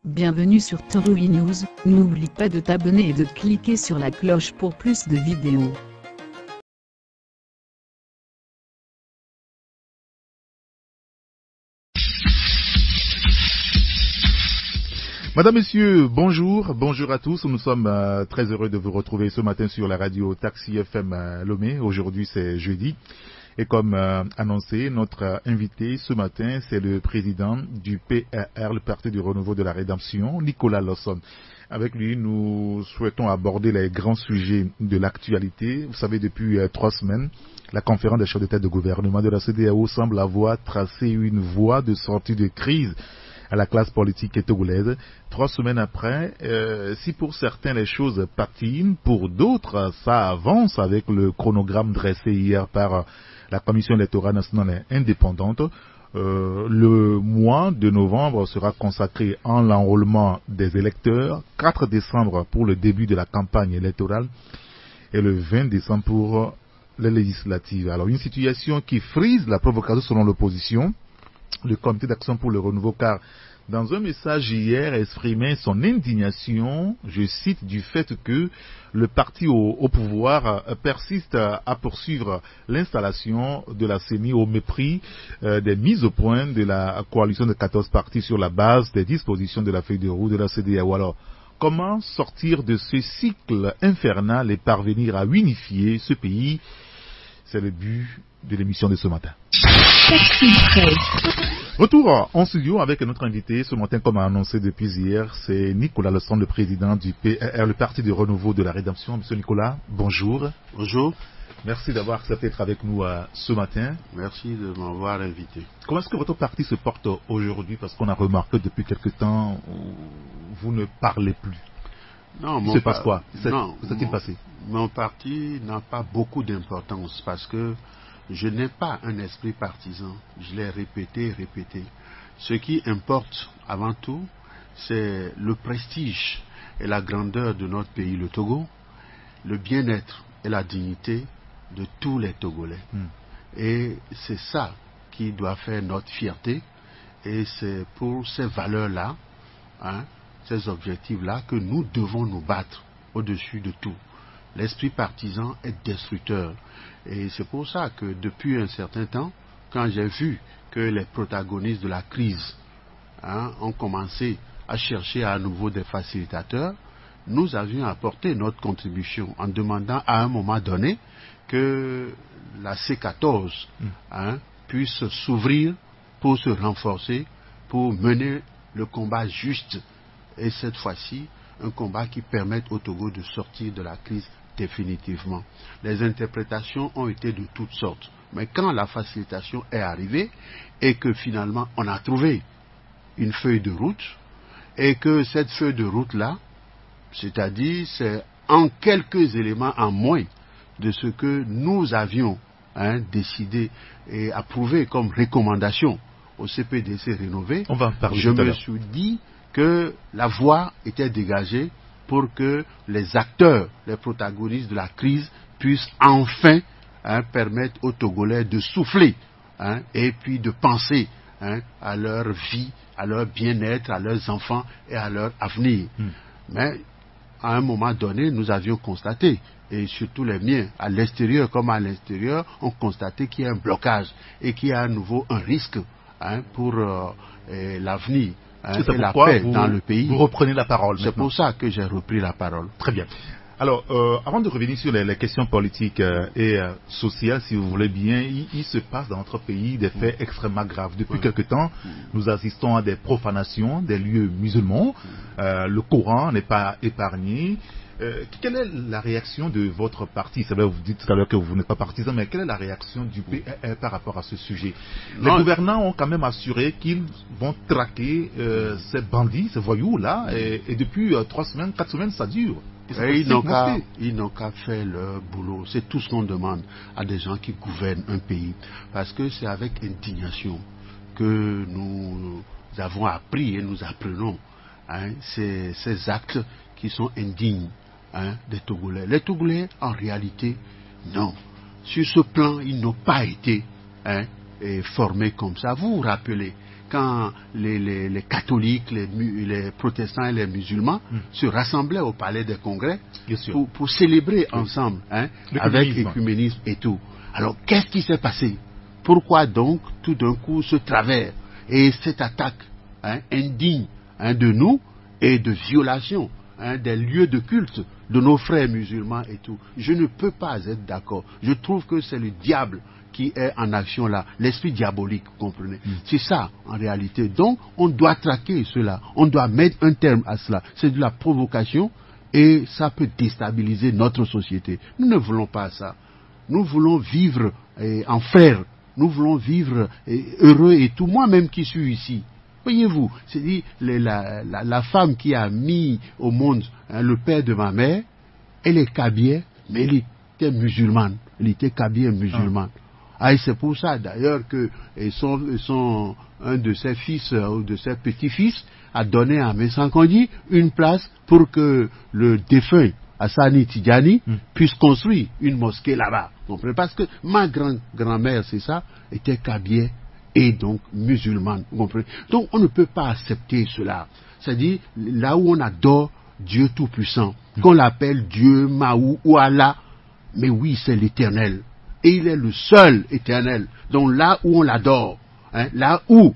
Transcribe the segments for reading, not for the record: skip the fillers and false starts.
Bienvenue sur Toroui News, n'oublie pas de t'abonner et de cliquer sur la cloche pour plus de vidéos. Madame, Messieurs, bonjour à tous. Nous sommes très heureux de vous retrouver ce matin sur la radio Taxi FM Lomé. Aujourd'hui c'est jeudi. Et comme annoncé, notre invité ce matin, c'est le président du PRR, le Parti du Renouveau de la Rédemption, Nicolas Lawson. Avec lui, nous souhaitons aborder les grands sujets de l'actualité. Vous savez, depuis 3 semaines, la conférence des chefs de tête de gouvernement de la CEDEAO semble avoir tracé une voie de sortie de crise à la classe politique togolaise. 3 semaines après, si pour certains les choses patinent, pour d'autres ça avance avec le chronogramme dressé hier par la Commission électorale nationale indépendante. Le mois de novembre sera consacré en l'enrôlement des électeurs, 4 décembre pour le début de la campagne électorale et le 20 décembre pour les législatives. Alors une situation qui frise la provocation selon l'opposition. Le comité d'action pour le renouveau, car dans un message hier exprimait son indignation, je cite, du fait que le parti au pouvoir persiste à poursuivre l'installation de la CENI au mépris des mises au point de la coalition de 14 partis sur la base des dispositions de la feuille de route de la CEDEAO. Alors, comment sortir de ce cycle infernal et parvenir à unifier ce pays? C'est le but de l'émission de ce matin. Retour en studio avec notre invité ce matin, comme annoncé depuis hier, c'est Nicolas Lawson, le président du PRR, le Parti du Renouveau de la Rédemption. Monsieur Nicolas, bonjour. Bonjour. Merci d'avoir accepté d'être avec nous ce matin. Merci de m'avoir invité. Comment est-ce que votre parti se porte aujourd'hui? Parce qu'on a remarqué depuis quelque temps, vous ne parlez plus. Non, il se passe quoi? Qu'est-ce passé? Mon parti n'a pas beaucoup d'importance parce que je n'ai pas un esprit partisan. Je l'ai répété. Ce qui importe avant tout, c'est le prestige et la grandeur de notre pays, le Togo, le bien-être et la dignité de tous les Togolais. Et c'est ça qui doit faire notre fierté. Et c'est pour ces valeurs-là, ces objectifs-là, que nous devons nous battre au-dessus de tout. L'esprit partisan est destructeur. Et c'est pour ça que depuis un certain temps, quand j'ai vu que les protagonistes de la crise ont commencé à chercher à nouveau des facilitateurs, nous avions apporté notre contribution en demandant à un moment donné que la C14 puisse s'ouvrir pour se renforcer, pour mener le combat juste. Et cette fois-ci, un combat qui permette au Togo de sortir de la crise définitivement. Les interprétations ont été de toutes sortes. Mais quand la facilitation est arrivée et que finalement on a trouvé une feuille de route et que cette feuille de route-là, c'est-à-dire c'est en quelques éléments en moins de ce que nous avions décidé et approuvé comme recommandation au CPDC rénové, je me suis dit que la voie était dégagée pour que les acteurs, les protagonistes de la crise puissent enfin permettre aux Togolais de souffler et puis de penser à leur vie, à leur bien-être, à leurs enfants et à leur avenir. Mais à un moment donné, nous avions constaté, et surtout les miens, à l'extérieur comme à l'intérieur, ont constaté qu'il y a un blocage et qu'il y a à nouveau un risque pour l'avenir. C'est la paix dans le pays. Vous reprenez la parole. C'est pour ça que j'ai repris la parole. Très bien. Alors, avant de revenir sur les questions politiques et sociales, si vous voulez bien, il se passe dans notre pays des faits extrêmement graves. Depuis quelque temps, nous assistons à des profanations des lieux musulmans. Le Coran n'est pas épargné. Quelle est la réaction de votre parti? C'est vrai, vous dites tout à l'heure que vous n'êtes pas partisan, mais quelle est la réaction du PRR par rapport à ce sujet? Les gouvernants ont quand même assuré qu'ils vont traquer ces bandits, ces voyous-là, et depuis 3 semaines, 4 semaines, ça dure. Ils n'ont qu'à faire leur boulot. C'est tout ce qu'on demande à des gens qui gouvernent un pays. Parce que c'est avec indignation que nous avons appris et nous apprenons ces actes qui sont indignes des Togolais. Les Togolais, en réalité, non. Sur ce plan, ils n'ont pas été formés comme ça. Vous vous rappelez, quand les catholiques, les protestants et les musulmans se rassemblaient au palais des congrès pour célébrer ensemble, hein, avec l'écuménisme et tout. Alors, qu'est-ce qui s'est passé? Pourquoi donc, tout d'un coup, ce travers et cette attaque, hein, indigne, hein, de nous et de violation, hein, des lieux de culte de nos frères musulmans et tout? Je ne peux pas être d'accord. Je trouve que c'est le diable qui est en action là, l'esprit diabolique, vous comprenez? C'est ça, en réalité. Donc, on doit traquer cela. On doit mettre un terme à cela. C'est de la provocation et ça peut déstabiliser notre société. Nous ne voulons pas ça. Nous voulons vivre en frères. Nous voulons vivre heureux et tout. Moi-même qui suis ici, voyez-vous, c'est-à-dire la femme qui a mis au monde, hein, le père de ma mère, elle est kabyre, mais elle était musulmane. Elle était kabyre musulmane. Ah, et c'est pour ça d'ailleurs que un de ses fils ou de ses petits-fils a donné à Messankondi une place pour que le défunt Hassani Tidjani puisse construire une mosquée là-bas. Parce que ma grand-mère, c'est ça, était kabyre et donc musulmane. Vous comprenez? Donc on ne peut pas accepter cela. C'est-à-dire là où on adore Dieu Tout-Puissant, qu'on l'appelle Dieu, Mahou ou Allah, mais oui, c'est l'Éternel. Et il est le seul éternel. Donc là où on l'adore, hein, là où,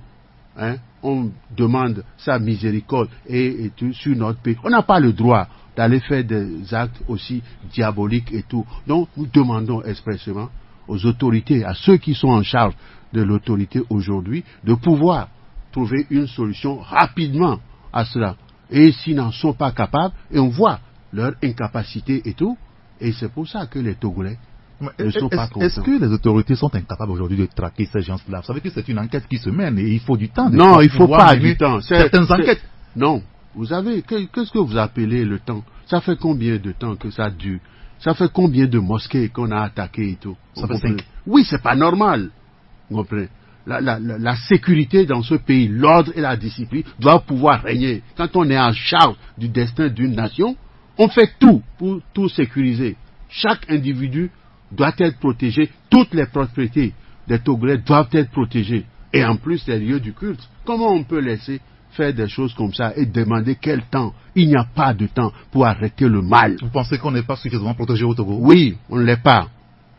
hein, on demande sa miséricorde et tout sur notre pays, on n'a pas le droit d'aller faire des actes aussi diaboliques et tout. Donc nous demandons expressément aux autorités, à ceux qui sont en charge de l'autorité aujourd'hui, de pouvoir trouver une solution rapidement à cela. Et s'ils n'en sont pas capables, et on voit leur incapacité et tout, et c'est pour ça que les Togolais est-ce que les autorités sont incapables aujourd'hui de traquer ces gens-là? Vous savez que c'est une enquête qui se mène et il faut du temps. Non, il ne faut pas du temps. Certaines enquêtes. Non. Vous savez, qu'est-ce que vous appelez le temps? Ça fait combien de temps que ça dure? Ça fait combien de mosquées qu'on a attaquées et tout? Ça fait 5. Oui, c'est pas normal. Vous comprenez? La sécurité dans ce pays, l'ordre et la discipline doivent pouvoir régner. Quand on est en charge du destin d'une nation, on fait tout pour tout sécuriser. Chaque individu doit être protégé, toutes les propriétés des Togolais doivent être protégées. Et en plus, les lieux du culte. Comment on peut laisser faire des choses comme ça et demander quel temps? Il n'y a pas de temps pour arrêter le mal. Vous pensez qu'on n'est pas suffisamment protégé au Togo? Oui, on ne l'est pas.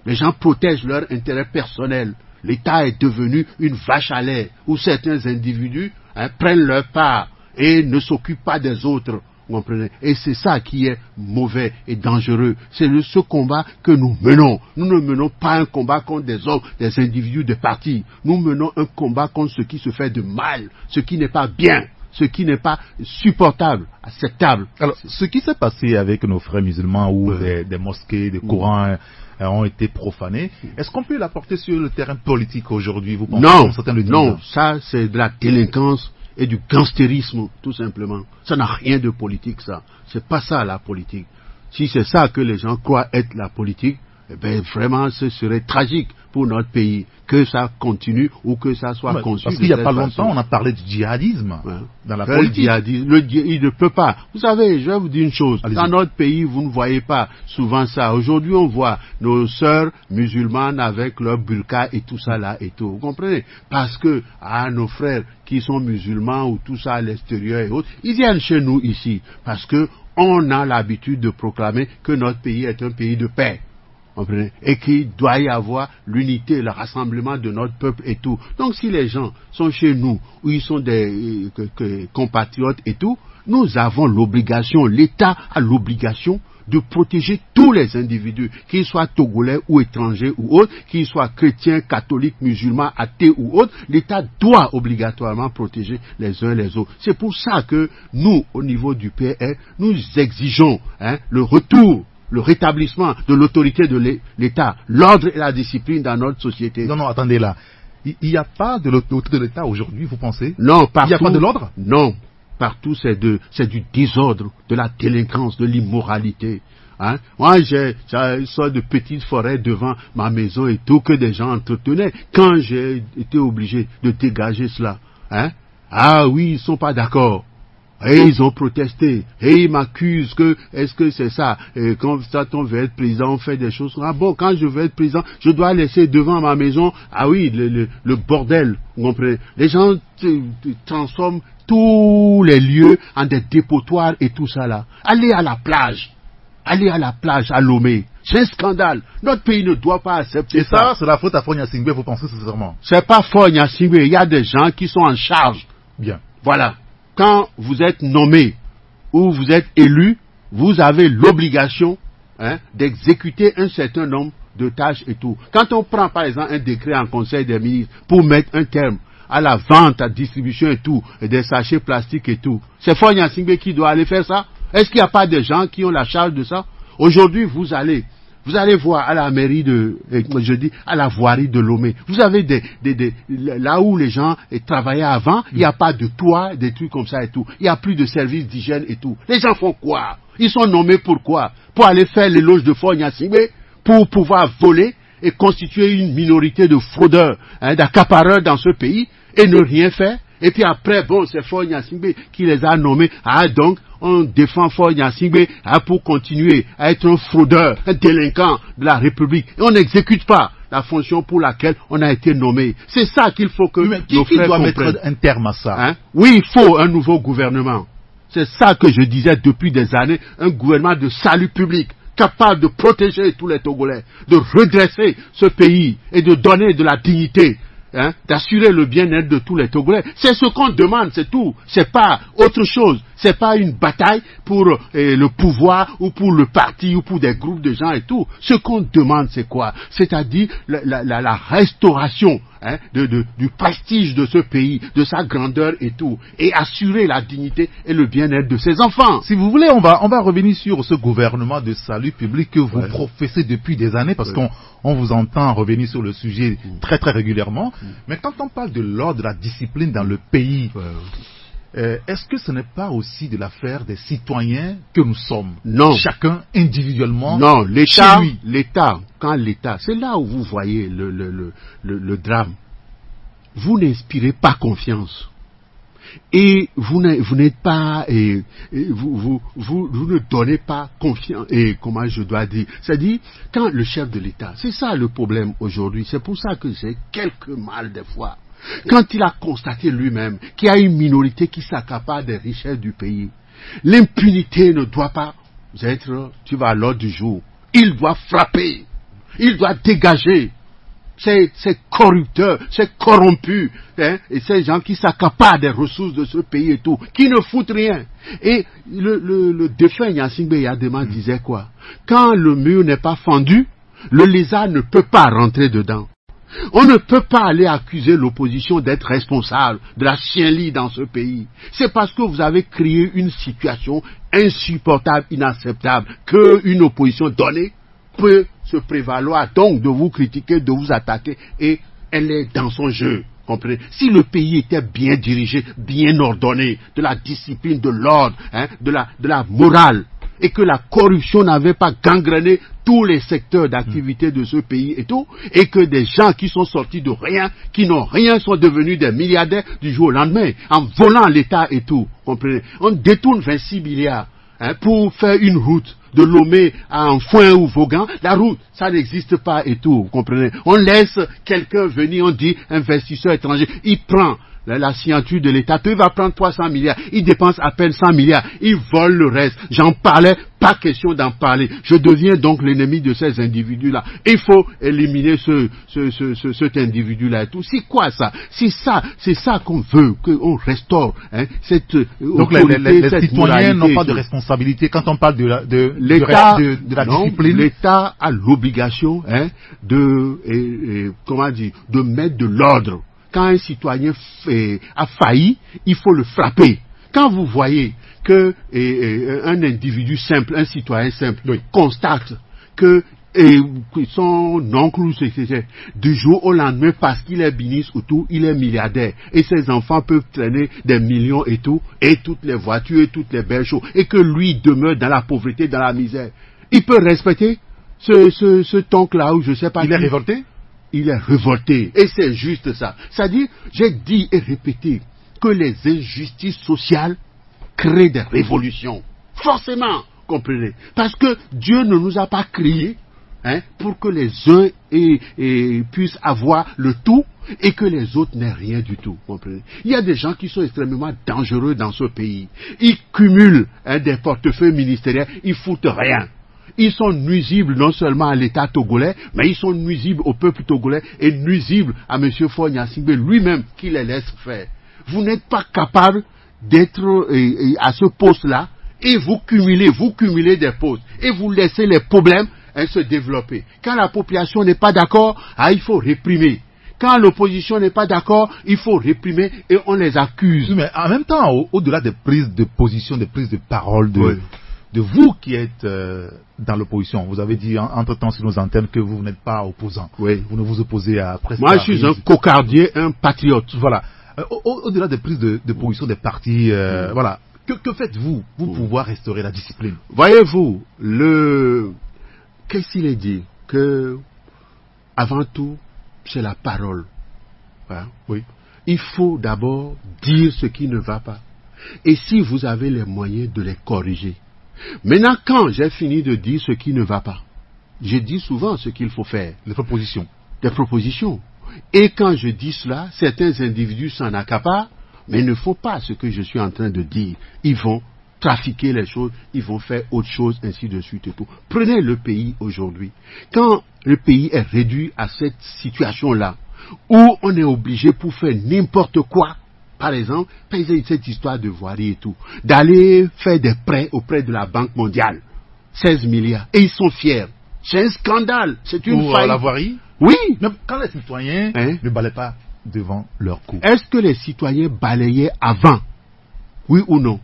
Les gens protègent leur intérêt personnel. L'État est devenu une vache à lait où certains individus, hein, prennent leur part et ne s'occupent pas des autres. Vous comprenez? Et c'est ça qui est mauvais et dangereux. C'est ce combat que nous menons. Nous ne menons pas un combat contre des hommes, des individus, des partis. Nous menons un combat contre ce qui se fait de mal, ce qui n'est pas bien, ce qui n'est pas supportable, acceptable. Alors, ce qui s'est passé avec nos frères musulmans où des mosquées, des Corans ont été profanés, est-ce qu'on peut l'apporter sur le terrain politique aujourd'hui? Vous pensez Non, comme certains le disent? Non, ça c'est de la délinquance et du gangstérisme, tout simplement. Ça n'a rien de politique, ça. C'est pas ça, la politique. Si c'est ça que les gens croient être la politique, eh bien, vraiment, ce serait tragique pour notre pays, que ça continue ou que ça soit conçu. Parce qu'il n'y a pas longtemps, on a parlé du djihadisme dans la politique. Il ne peut pas. Vous savez, je vais vous dire une chose. Dans notre pays, vous ne voyez pas souvent ça. Aujourd'hui, on voit nos sœurs musulmanes avec leur burqa et tout ça là et tout. Vous comprenez? Parce que nos frères qui sont musulmans ou tout ça à l'extérieur et autres, ils viennent chez nous ici. Parce que on a l'habitude de proclamer que notre pays est un pays de paix. Et qu'il doit y avoir l'unité, le rassemblement de notre peuple et tout. Donc si les gens sont chez nous, où ils sont des compatriotes et tout, nous avons l'obligation, l'État a l'obligation de protéger tous les individus, qu'ils soient togolais ou étrangers ou autres, qu'ils soient chrétiens, catholiques, musulmans, athées ou autres. L'État doit obligatoirement protéger les uns les autres. C'est pour ça que nous, au niveau du PR, nous exigeons le retour, le rétablissement de l'autorité de l'État, l'ordre et la discipline dans notre société. Non, attendez là. Il n'y a pas de l'autorité de l'État aujourd'hui, vous pensez? Non, partout. Il n'y a pas de l'ordre? Non. Partout, c'est du désordre, de la délinquance, de l'immoralité. Moi, j'ai une sorte de petite forêt devant ma maison et tout que des gens entretenaient. Quand j'ai été obligé de dégager cela, ah oui, ils ne sont pas d'accord. Et ils ont protesté. Et ils m'accusent que, est-ce que c'est ça? Et quand on veut être président, on fait des choses. Ah bon, quand je veux être président, je dois laisser devant ma maison, ah oui, le bordel. Vous comprenez? Les gens transforment tous les lieux en des dépotoirs et tout ça là. Allez à la plage. Allez à la plage, à Lomé. C'est un scandale. Notre pays ne doit pas accepter ça. Et ça, c'est la faute à Faure Gnassingbé, vous pensez sincèrement? C'est pas Faure Gnassingbé. Il y a des gens qui sont en charge. Bien. Voilà. Quand vous êtes nommé ou vous êtes élu, vous avez l'obligation d'exécuter un certain nombre de tâches et tout. Quand on prend par exemple un décret en Conseil des ministres pour mettre un terme à la vente, à la distribution et tout, et des sachets plastiques et tout, c'est Faure Gnassingbé qui doit aller faire ça? Est-ce qu'il n'y a pas des gens qui ont la charge de ça? Aujourd'hui, vous allez voir à la mairie à la voirie de Lomé. Vous avez là où les gens travaillaient avant, il n'y a pas de toit, des trucs comme ça et tout. Il n'y a plus de services d'hygiène et tout. Les gens font quoi? Ils sont nommés pour quoi? Pour aller faire l'éloge de Faure Gnassingbé, pour pouvoir voler et constituer une minorité de fraudeurs, d'accapareurs dans ce pays et ne rien faire. Et puis après, bon, c'est Faure Gnassingbé qui les a nommés. Ah, donc, on défend Faure Gnassingbé pour continuer à être un fraudeur, un délinquant de la République. Et on n'exécute pas la fonction pour laquelle on a été nommé. C'est ça qu'il faut que nos frères doit comprennent. mettre un terme à ça? Oui, il faut un nouveau gouvernement. C'est ça que je disais depuis des années, un gouvernement de salut public, capable de protéger tous les Togolais, de redresser ce pays et de donner de la dignité. D'assurer le bien-être de tous les Togolais. C'est ce qu'on demande, c'est tout. C'est pas autre chose. C'est pas une bataille pour le pouvoir ou pour le parti ou pour des groupes de gens et tout. Ce qu'on demande, c'est quoi? C'est-à-dire la restauration du prestige de ce pays, de sa grandeur et tout, et assurer la dignité et le bien-être de ses enfants. Si vous voulez, on va revenir sur ce gouvernement de salut public que vous professez depuis des années, parce qu'on vous entend revenir sur le sujet très très régulièrement. Mais quand on parle de l'ordre, de la discipline dans le pays, est-ce que ce n'est pas aussi de l'affaire des citoyens que nous sommes? Non. Chacun individuellement. Non, l'État, c'est là où vous voyez le drame. Vous n'inspirez pas confiance. Et vous n'êtes pas, vous ne donnez pas confiance, et comment je dois dire, c'est-à-dire, quand le chef de l'État, c'est ça le problème aujourd'hui, c'est pour ça que j'ai quelques mal des fois. Quand il a constaté lui-même qu'il y a une minorité qui s'accapare des richesses du pays, l'impunité ne doit pas être, tu vas à l'ordre du jour. Il doit frapper, il doit dégager ces corrupteurs, ces corrompus, et ces gens qui s'accaparent des ressources de ce pays et tout, qui ne foutent rien. Et le défunt Gnassingbé Yadema disait quoi? Quand le mur n'est pas fendu, le lézard ne peut pas rentrer dedans. On ne peut pas aller accuser l'opposition d'être responsable de la chienlit dans ce pays. C'est parce que vous avez créé une situation insupportable, inacceptable, qu'une opposition donnée peut se prévaloir donc de vous critiquer, de vous attaquer, et elle est dans son jeu. Comprenez? Si le pays était bien dirigé, bien ordonné, de la discipline, de l'ordre, de la morale, et que la corruption n'avait pas gangréné tous les secteurs d'activité de ce pays et tout, et que des gens qui sont sortis de rien, qui n'ont rien, sont devenus des milliardaires du jour au lendemain, en volant l'État et tout, comprenez? On détourne 26 milliards pour faire une route de Lomé à Enfoin ou Vaughan. La route, ça n'existe pas et tout, vous comprenez? On laisse quelqu'un venir, on dit investisseur étranger, il prend la signature de l'État, il va prendre 300 milliards, il dépense à peine 100 milliards, il vole le reste. J'en parlais, pas question d'en parler. Je deviens donc l'ennemi de ces individus-là. Il faut éliminer cet individu-là et tout. C'est quoi ça? C'est ça qu'on veut, qu'on restaure, cette donc autorité, les cette citoyens n'ont pas de moralité. responsabilité quand on parle de la Non, discipline. l'État a l'obligation de mettre de l'ordre. Quand un citoyen a failli, il faut le frapper. Quand vous voyez que un individu simple, un citoyen simple, constate que son oncle ou etc., du jour au lendemain, parce qu'il est ministre ou tout, il est milliardaire, et ses enfants peuvent traîner des millions et tout, et toutes les voitures et toutes les belles choses, et que lui demeure dans la pauvreté, dans la misère, il peut respecter ce oncle-là, ou je sais pas. Il est révolté? Il est révolté. Et c'est juste ça. C'est-à-dire, j'ai dit et répété que les injustices sociales créer des révolutions. Forcément, comprenez. Parce que Dieu ne nous a pas créés pour que les uns puissent avoir le tout et que les autres n'aient rien du tout. Comprenez. Il y a des gens qui sont extrêmement dangereux dans ce pays. Ils cumulent des portefeuilles ministériels, ils foutent rien. Ils sont nuisibles non seulement à l'État togolais, mais ils sont nuisibles au peuple togolais et nuisibles à M. Faure Gnassingbé lui-même qui les laisse faire. Vous n'êtes pas capable d'être à ce poste-là et vous cumulez des postes et vous laissez les problèmes se développer. Quand la population n'est pas d'accord, il faut réprimer. Quand l'opposition n'est pas d'accord, il faut réprimer et on les accuse. Mais en même temps, au-delà des prises de position, des prises de parole de vous qui êtes dans l'opposition, vous avez dit entre-temps sur nos antennes que vous n'êtes pas opposant. Oui. Vous ne vous opposez à presque. Moi, je suis un cocardier, un patriote. Voilà. Au-delà des prises de position des partis, voilà. Que faites-vous pour pouvoir restaurer la discipline? Voyez-vous, qu'est-ce qu'il est dit? Que, avant tout, c'est la parole. Oui. Il faut d'abord dire ce qui ne va pas. Et si vous avez les moyens de les corriger. Maintenant, quand j'ai fini de dire ce qui ne va pas, je dis souvent ce qu'il faut faire. Des propositions. Des propositions. Et quand je dis cela, certains individus s'en accaparent, mais ne font pas ce que je suis en train de dire. Ils vont trafiquer les choses, ils vont faire autre chose, ainsi de suite et tout. Prenez le pays aujourd'hui. Quand le pays est réduit à cette situation-là, où on est obligé pour faire n'importe quoi, par exemple, cette histoire de voirie et tout, d'aller faire des prêts auprès de la Banque mondiale, 16 milliards, et ils sont fiers. C'est un scandale, c'est une faillite. Pour la voirie? Oui. Même quand les citoyens ne balaient pas devant leur cou. Est-ce que les citoyens balayaient avant? Oui ou non?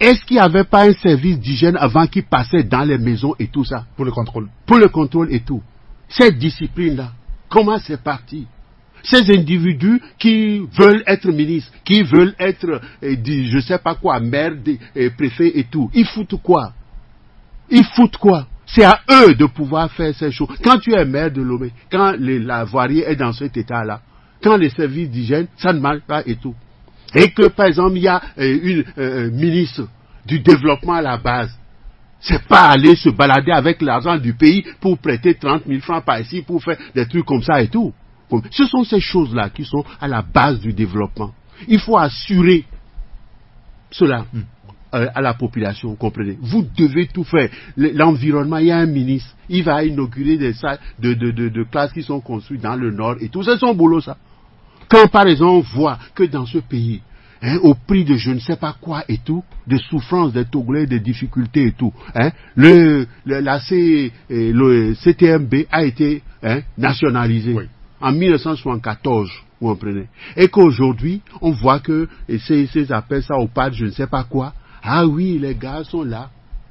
Est-ce qu'il n'y avait pas un service d'hygiène avant qui passait dans les maisons et tout ça? Pour le contrôle. Pour le contrôle et tout. Cette discipline-là, comment c'est parti? Ces individus qui veulent être ministres, qui veulent être, je ne sais pas quoi, maire, préfet et tout, ils foutent quoi? Ils foutent quoi? C'est à eux de pouvoir faire ces choses. Quand tu es maire de Lomé, quand la voirie est dans cet état-là, quand les services d'hygiène, ça ne marche pas et tout. Et que, par exemple, il y a une ministre du développement à la base. C'est pas aller se balader avec l'argent du pays pour prêter 30 000 francs par ici, pour faire des trucs comme ça et tout. Ce sont ces choses-là qui sont à la base du développement. Il faut assurer cela à la population, comprenez. Vous devez tout faire. L'environnement, il y a un ministre, il va inaugurer des salles de classes qui sont construites dans le nord et tout. C'est son boulot, ça. Quand, par exemple, on voit que dans ce pays, au prix de je ne sais pas quoi et tout, de souffrances des Togolais, des difficultés et tout, le CTMB a été nationalisé en 1974, vous comprenez. Et qu'aujourd'hui, on voit que ces appellent ça au padre je ne sais pas quoi. Ah oui, les gars sont là,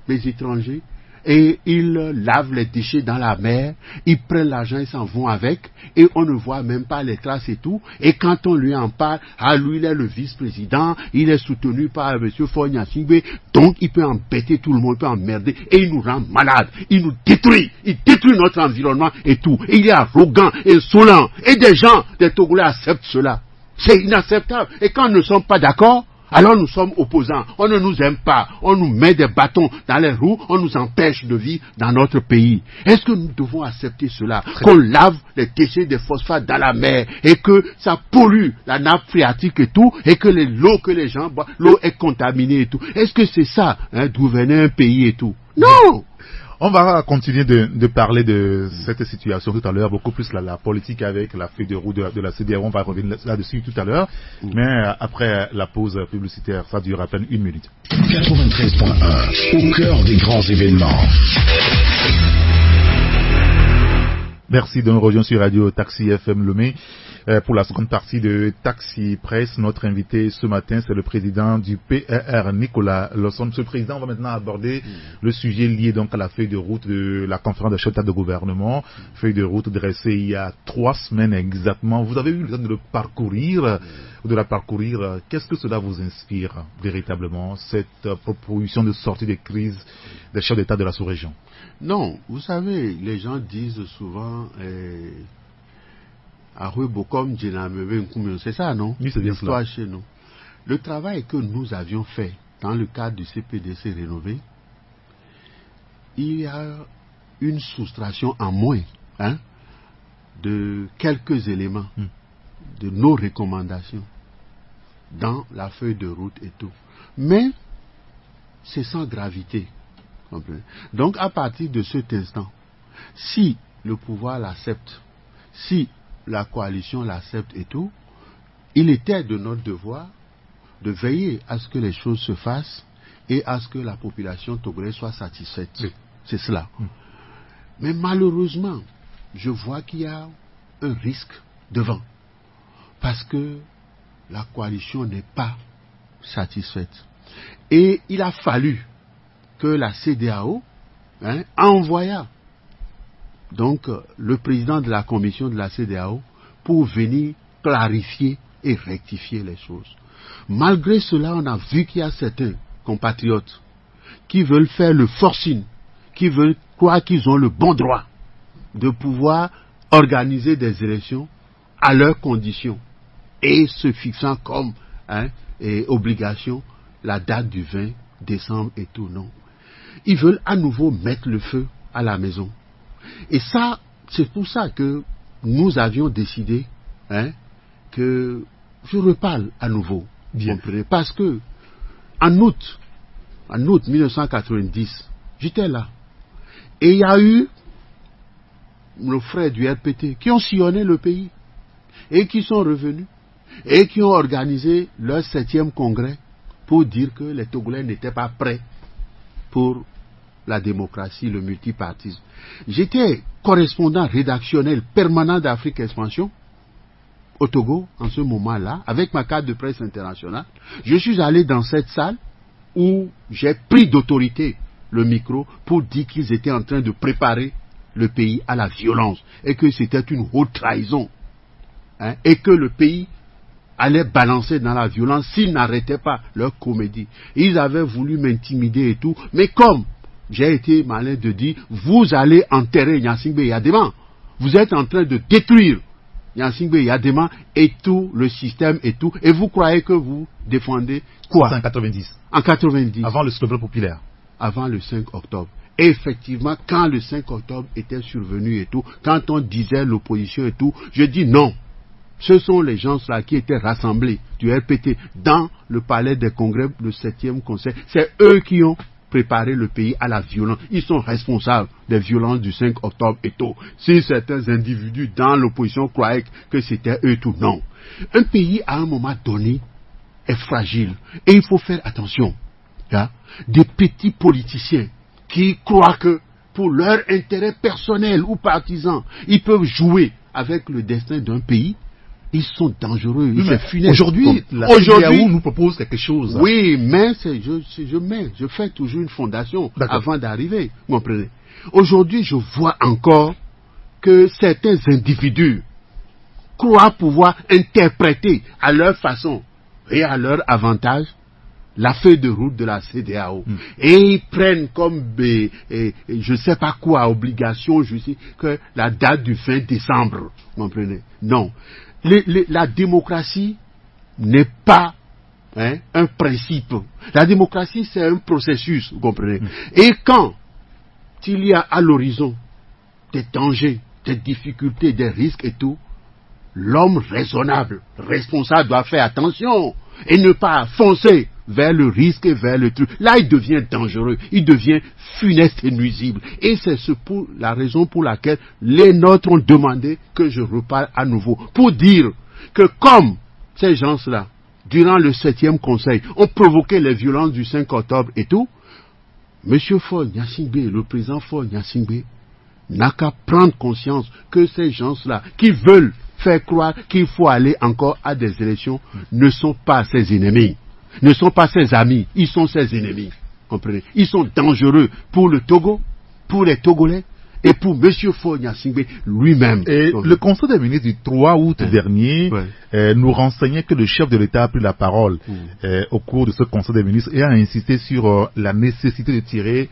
les étrangers, et ils lavent les déchets dans la mer, ils prennent l'argent, ils s'en vont avec, et on ne voit même pas les traces et tout. Et quand on lui en parle, lui il est le vice-président, il est soutenu par M. Faure Gnassingbé, donc il peut embêter tout le monde, il peut emmerder, et il nous rend malades, il nous détruit, il détruit notre environnement et tout. Et il est arrogant, insolent, et des gens, des Togolais acceptent cela. C'est inacceptable. Et quand nous ne sommes pas d'accord, alors nous sommes opposants, on ne nous aime pas, on nous met des bâtons dans les roues, on nous empêche de vivre dans notre pays. Est-ce que nous devons accepter cela? Qu'on lave les déchets des phosphates dans la mer et que ça pollue la nappe phréatique et tout, et que l'eau que les gens boivent, l'eau est contaminée et tout. Est-ce que c'est ça, gouverner un pays et tout? Non! On va continuer de parler de cette situation tout à l'heure, beaucoup plus la politique avec la feuille de route de la CEDEAO, on va revenir là-dessus tout à l'heure, mais après la pause publicitaire, ça dure à peine 1 minute. 93.1, au cœur des grands événements. Merci de nous rejoindre sur Radio Taxi FM Lomé. Pour la seconde partie de Taxi Presse, notre invité ce matin, c'est le président du PRR, Nicolas Lawson. Monsieur le Président, on va maintenant aborder le sujet lié donc à la feuille de route de la conférence de chefs d'État de gouvernement, feuille de route dressée il y a 3 semaines exactement. Vous avez eu le temps de le parcourir, Qu'est-ce que cela vous inspire véritablement, cette proposition de sortie des crises des chefs d'État de la sous-région? Non, vous savez, les gens disent souvent... c'est ça, non? Oui, c'est bien cela. Chez nous. Le travail que nous avions fait dans le cadre du CPDC rénové, il y a une soustraction en moins de quelques éléments de nos recommandations dans la feuille de route et tout. Mais c'est sans gravité. Donc à partir de cet instant, si le pouvoir l'accepte, si la coalition l'accepte et tout, il était de notre devoir de veiller à ce que les choses se fassent et à ce que la population togolaise soit satisfaite. Oui. C'est cela. Mais malheureusement, je vois qu'il y a un risque devant. Parce que la coalition n'est pas satisfaite. Et il a fallu que la CEDEAO envoya donc le président de la commission de la CEDEAO pour venir clarifier et rectifier les choses. Malgré cela, on a vu qu'il y a certains compatriotes qui veulent faire le forcing, qui veulent croire qu'ils ont le bon droit de pouvoir organiser des élections à leurs conditions et se fixant comme obligation la date du 20 décembre et tout. Non. Ils veulent à nouveau mettre le feu à la maison. Et ça, c'est pour ça que nous avions décidé que je reparle à nouveau. Bien. Parce que en août 1990, j'étais là. Et il y a eu nos frères du RPT qui ont sillonné le pays et qui sont revenus et qui ont organisé leur 7e congrès pour dire que les Togolais n'étaient pas prêts pour la démocratie, le multipartisme. J'étais correspondant rédactionnel permanent d'Afrique Expansion au Togo en ce moment-là, avec ma carte de presse internationale. Je suis allé dans cette salle où j'ai pris d'autorité le micro pour dire qu'ils étaient en train de préparer le pays à la violence et que c'était une haute trahison et que le pays allait balancer dans la violence s'ils n'arrêtaient pas leur comédie. Ils avaient voulu m'intimider et tout, mais comme j'ai été malin de dire, vous allez enterrer Gnassingbé Yadema, vous êtes en train de détruire Gnassingbé Yadema et tout le système et tout, et vous croyez que vous défendez quoi? En 90. En 90. Avant le slogan populaire. Avant le 5 octobre. Et effectivement, quand le 5 octobre était survenu et tout, quand on disait l'opposition et tout, je dis non. Ce sont les gens-là qui étaient rassemblés du RPT dans le palais des congrès, le 7e conseil. C'est eux qui ont préparé le pays à la violence. Ils sont responsables des violences du 5 octobre et tout. Si certains individus dans l'opposition croyaient que c'était eux tout, non. Un pays, à un moment donné, est fragile. Et il faut faire attention. Des petits politiciens qui croient que pour leur intérêt personnel ou partisan, ils peuvent jouer avec le destin d'un pays. Ils sont dangereux. Aujourd'hui, la CEDEAO nous propose quelque chose. Oui, mais je fais toujours une fondation avant d'arriver. Vous comprenez? Aujourd'hui, je vois encore que certains individus croient pouvoir interpréter à leur façon et à leur avantage la feuille de route de la CEDEAO. Et ils prennent comme, je ne sais pas quoi, obligation, je sais, que la date du 20 décembre. Vous comprenez? Non. La démocratie n'est pas un principe. La démocratie, c'est un processus, vous comprenez? Et quand il y a à l'horizon des dangers, des difficultés, des risques et tout, l'homme raisonnable, responsable doit faire attention et ne pas foncer vers le risque et vers le truc. Là, il devient dangereux, il devient funeste et nuisible. Et c'est la raison pour laquelle les nôtres ont demandé que je reparle à nouveau, pour dire que comme ces gens-là, durant le 7e conseil, ont provoqué les violences du 5 octobre et tout, M. Faure Gnassingbé, le président Faure Gnassingbé, n'a qu'à prendre conscience que ces gens-là, qui veulent faire croire qu'il faut aller encore à des élections, ne sont pas ses ennemis. Ne sont pas ses amis, ils sont ses ennemis. Comprenez? Ils sont dangereux pour le Togo, pour les Togolais et pour M. Faure Gnassingbé lui-même. Et le Conseil des ministres du 3 août dernier nous renseignait que le chef de l'État a pris la parole au cours de ce Conseil des ministres et a insisté sur la nécessité de tirer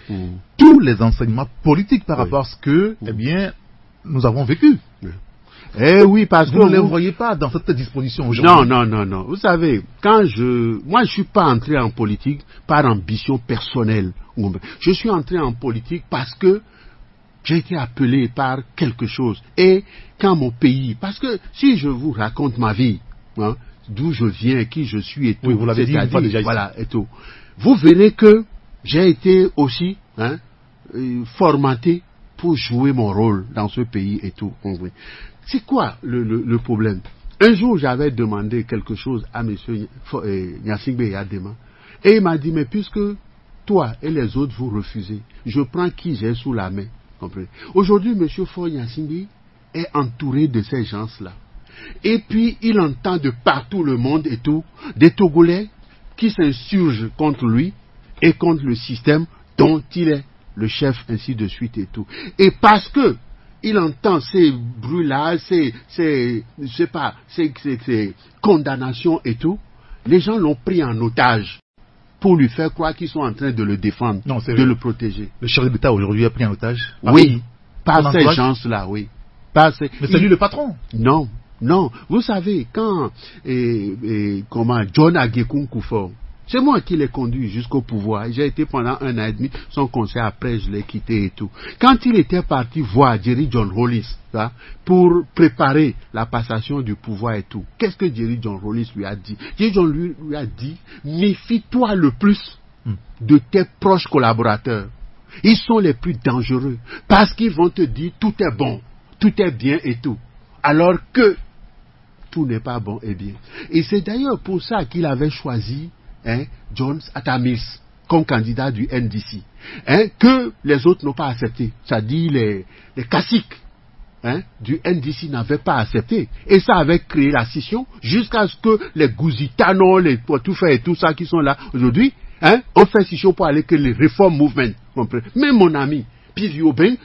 tous les enseignements politiques par rapport à ce que nous avons vécu. Eh oui, parce que vous ne les voyez pas dans cette disposition aujourd'hui. Non. Vous savez, moi je suis pas entré en politique par ambition personnelle. Je suis entré en politique parce que j'ai été appelé par quelque chose. Et quand mon pays, parce que si je vous raconte ma vie, hein, d'où je viens, qui je suis et tout, oui, vous l'avez dit une fois déjà ici. Voilà, et tout. Vous verrez que j'ai été aussi formaté pour jouer mon rôle dans ce pays et tout. C'est quoi le problème? Un jour, j'avais demandé quelque chose à M. Gnassingbé Eyadema, et il m'a dit, mais puisque toi et les autres vous refusez, je prends qui j'ai sous la main. Aujourd'hui, M. Faure Gnassingbé est entouré de ces gens-là. Et puis, il entend de partout le monde et tout, des Togolais qui s'insurgent contre lui et contre le système dont il est le chef, ainsi de suite et tout. Et parce que il entend ces bruits-là, ces condamnations et tout, les gens l'ont pris en otage pour lui faire croire qu'ils sont en train de le défendre, le protéger. Le chef de l'État aujourd'hui est pris en otage? Oui, par ces gens-là, oui. Mais c'est lui le patron? Non. Vous savez, quand John Agyekum Kufuor, c'est moi qui l'ai conduit jusqu'au pouvoir. J'ai été pendant 1 an et demi son conseil, après je l'ai quitté et tout. Quand il était parti voir Jerry John Rawlings pour préparer la passation du pouvoir et tout, qu'est-ce que Jerry John Rawlings lui a dit? Jerry John lui a dit, méfie-toi le plus de tes proches collaborateurs. Ils sont les plus dangereux parce qu'ils vont te dire tout est bon, tout est bien et tout. Alors que tout n'est pas bon et bien. Et c'est d'ailleurs pour ça qu'il avait choisi Jones Atamis comme candidat du NDC, que les autres n'ont pas accepté. C'est-à-dire les caciques du NDC n'avaient pas accepté. Et ça avait créé la scission jusqu'à ce que les Gouzitanos, les Poitoufs et tout ça qui sont là aujourd'hui, ont fait scission pour aller que les Reform Movement. Mais mon ami, Piv Yobeng,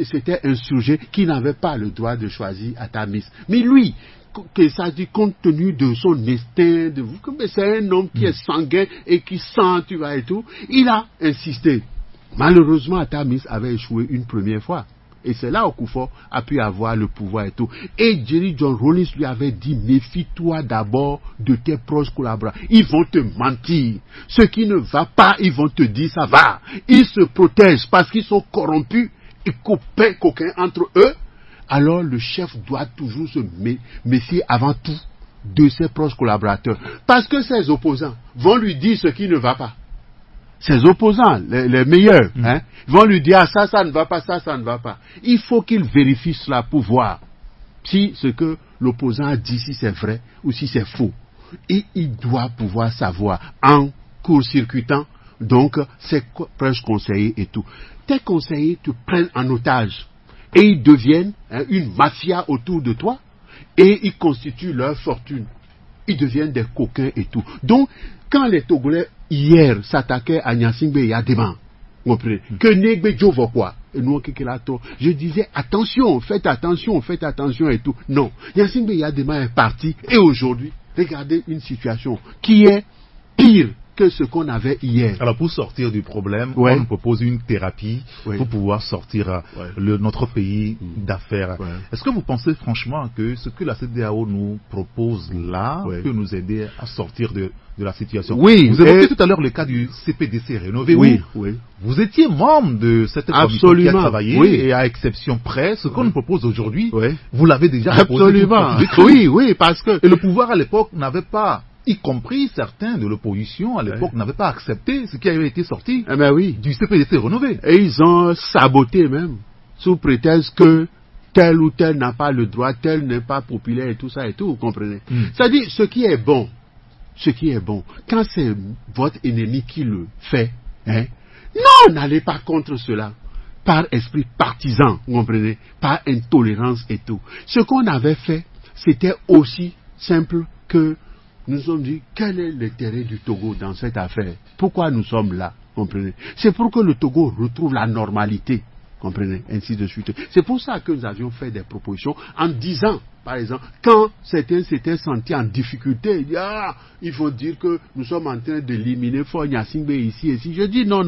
c'était un sujet qui n'avait pas le droit de choisir Atamis. Mais lui, que ça dit compte tenu de son instinct, c'est un homme qui est sanguin et qui sent, tu vois et tout, il a insisté. Malheureusement, Atamis avait échoué une première fois. Et c'est là où Kufuor a pu avoir le pouvoir et tout. Et Jerry John Rawlings lui avait dit, méfie-toi d'abord de tes proches collaborateurs. Ils vont te mentir. Ce qui ne va pas, ils vont te dire ça va. Ils se protègent parce qu'ils sont corrompus et coquins entre eux. Alors le chef doit toujours se méfier avant tout de ses proches collaborateurs. Parce que ses opposants vont lui dire ce qui ne va pas. Ses opposants, les meilleurs, vont lui dire ça ne va pas, ça ne va pas. Il faut qu'il vérifie cela pour voir si ce que l'opposant a dit, si c'est vrai ou si c'est faux. Et il doit pouvoir savoir en court-circuitant donc ses proches conseillers et tout. Tes conseillers te prennent en otage. Et ils deviennent une mafia autour de toi et ils constituent leur fortune. Ils deviennent des coquins et tout. Donc, quand les Togolais hier s'attaquaient à Gnassingbé Eyadema, que Negbe Djovo quoi, je disais attention, faites attention et tout. Non, Gnassingbé Eyadema est parti et aujourd'hui, regardez une situation qui est pire que ce qu'on avait hier. Alors pour sortir du problème, on propose une thérapie pour pouvoir sortir notre pays d'affaires. Est-ce que vous pensez franchement que ce que la CEDEAO nous propose là peut nous aider à sortir de la situation? Oui. Vous évoquez tout à l'heure le cas du CPDC rénové. Oui. Vous étiez membre de cette commission qui a travaillé et à exception près, ce qu'on nous propose aujourd'hui, vous l'avez déjà proposé. Absolument. Oui, parce que... Et le pouvoir à l'époque n'avait pas, y compris certains de l'opposition à l'époque, n'avaient pas accepté ce qui avait été sorti du CPDC rénové. Et ils ont saboté même, sous prétexte que tel ou tel n'a pas le droit, tel n'est pas populaire et tout ça et tout, vous comprenez. C'est-à-dire, ce qui est bon, quand c'est votre ennemi qui le fait, non, n'allez pas contre cela. Par esprit partisan, vous comprenez, par intolérance et tout. Ce qu'on avait fait, c'était aussi simple que nous nous sommes dit, quel est l'intérêt du Togo dans cette affaire? Pourquoi nous sommes là? Comprenez? C'est pour que le Togo retrouve la normalité. Comprenez? Ainsi de suite. C'est pour ça que nous avions fait des propositions en disant, par exemple, quand certains s'étaient sentis en difficulté, ils vont dire que nous sommes en train d'éliminer Faure Gnassingbé ici. Je dis non.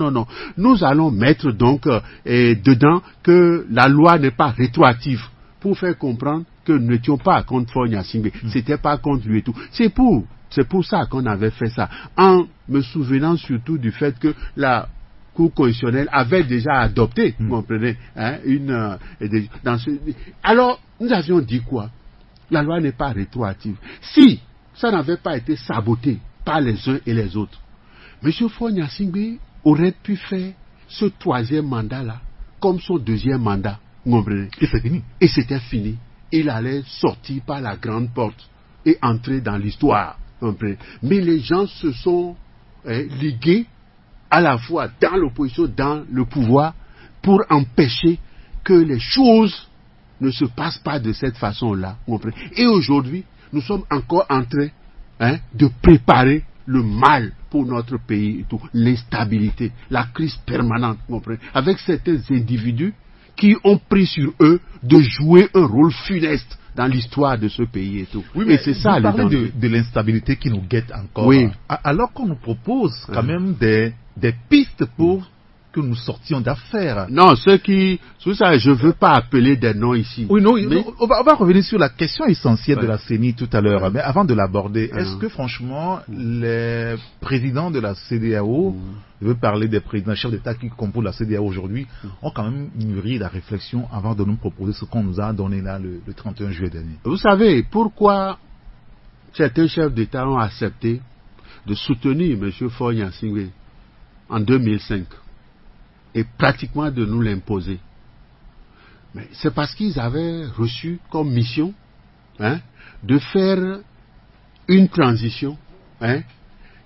Nous allons mettre donc dedans que la loi n'est pas rétroactive pour faire comprendre que nous n'étions pas contre Faure Gnassingbé, c'était pas contre lui et tout. C'est pour ça qu'on avait fait ça, en me souvenant surtout du fait que la Cour constitutionnelle avait déjà adopté, vous comprenez, hein, alors, nous avions dit quoi? La loi n'est pas rétroactive. Si ça n'avait pas été saboté par les uns et les autres, M. Faure Gnassingbé aurait pu faire ce troisième mandat-là comme son deuxième mandat, vous comprenez? Et c'est fini. Et c'était fini. Il allait sortir par la grande porte et entrer dans l'histoire, vous comprenez? Mais les gens se sont ligués à la fois dans l'opposition, dans le pouvoir, pour empêcher que les choses ne se passent pas de cette façon-là. Et aujourd'hui, nous sommes encore en train de préparer le mal pour notre pays et tout, l'instabilité, la crise permanente, avec certains individus qui ont pris sur eux de jouer un rôle funeste dans l'histoire de ce pays et tout. Oui, mais c'est ça vous parlez de l'instabilité qui nous guette encore. Oui. Alors qu'on nous propose quand même des pistes pour que nous sortions d'affaires. Non, tout ça, je ne veux pas appeler des noms ici. Oui, non, on va revenir sur la question essentielle de la CENI tout à l'heure. Mais avant de l'aborder, est-ce que franchement, les présidents de la CEDEAO, je veux parler des présidents chefs d'État qui composent la CEDEAO aujourd'hui, ont quand même mûri la réflexion avant de nous proposer ce qu'on nous a donné là le 31 juillet dernier? Vous savez pourquoi certains chefs d'État ont accepté de soutenir M. Faure Gnassingbé en 2005 et pratiquement de nous l'imposer? Mais c'est parce qu'ils avaient reçu comme mission de faire une transition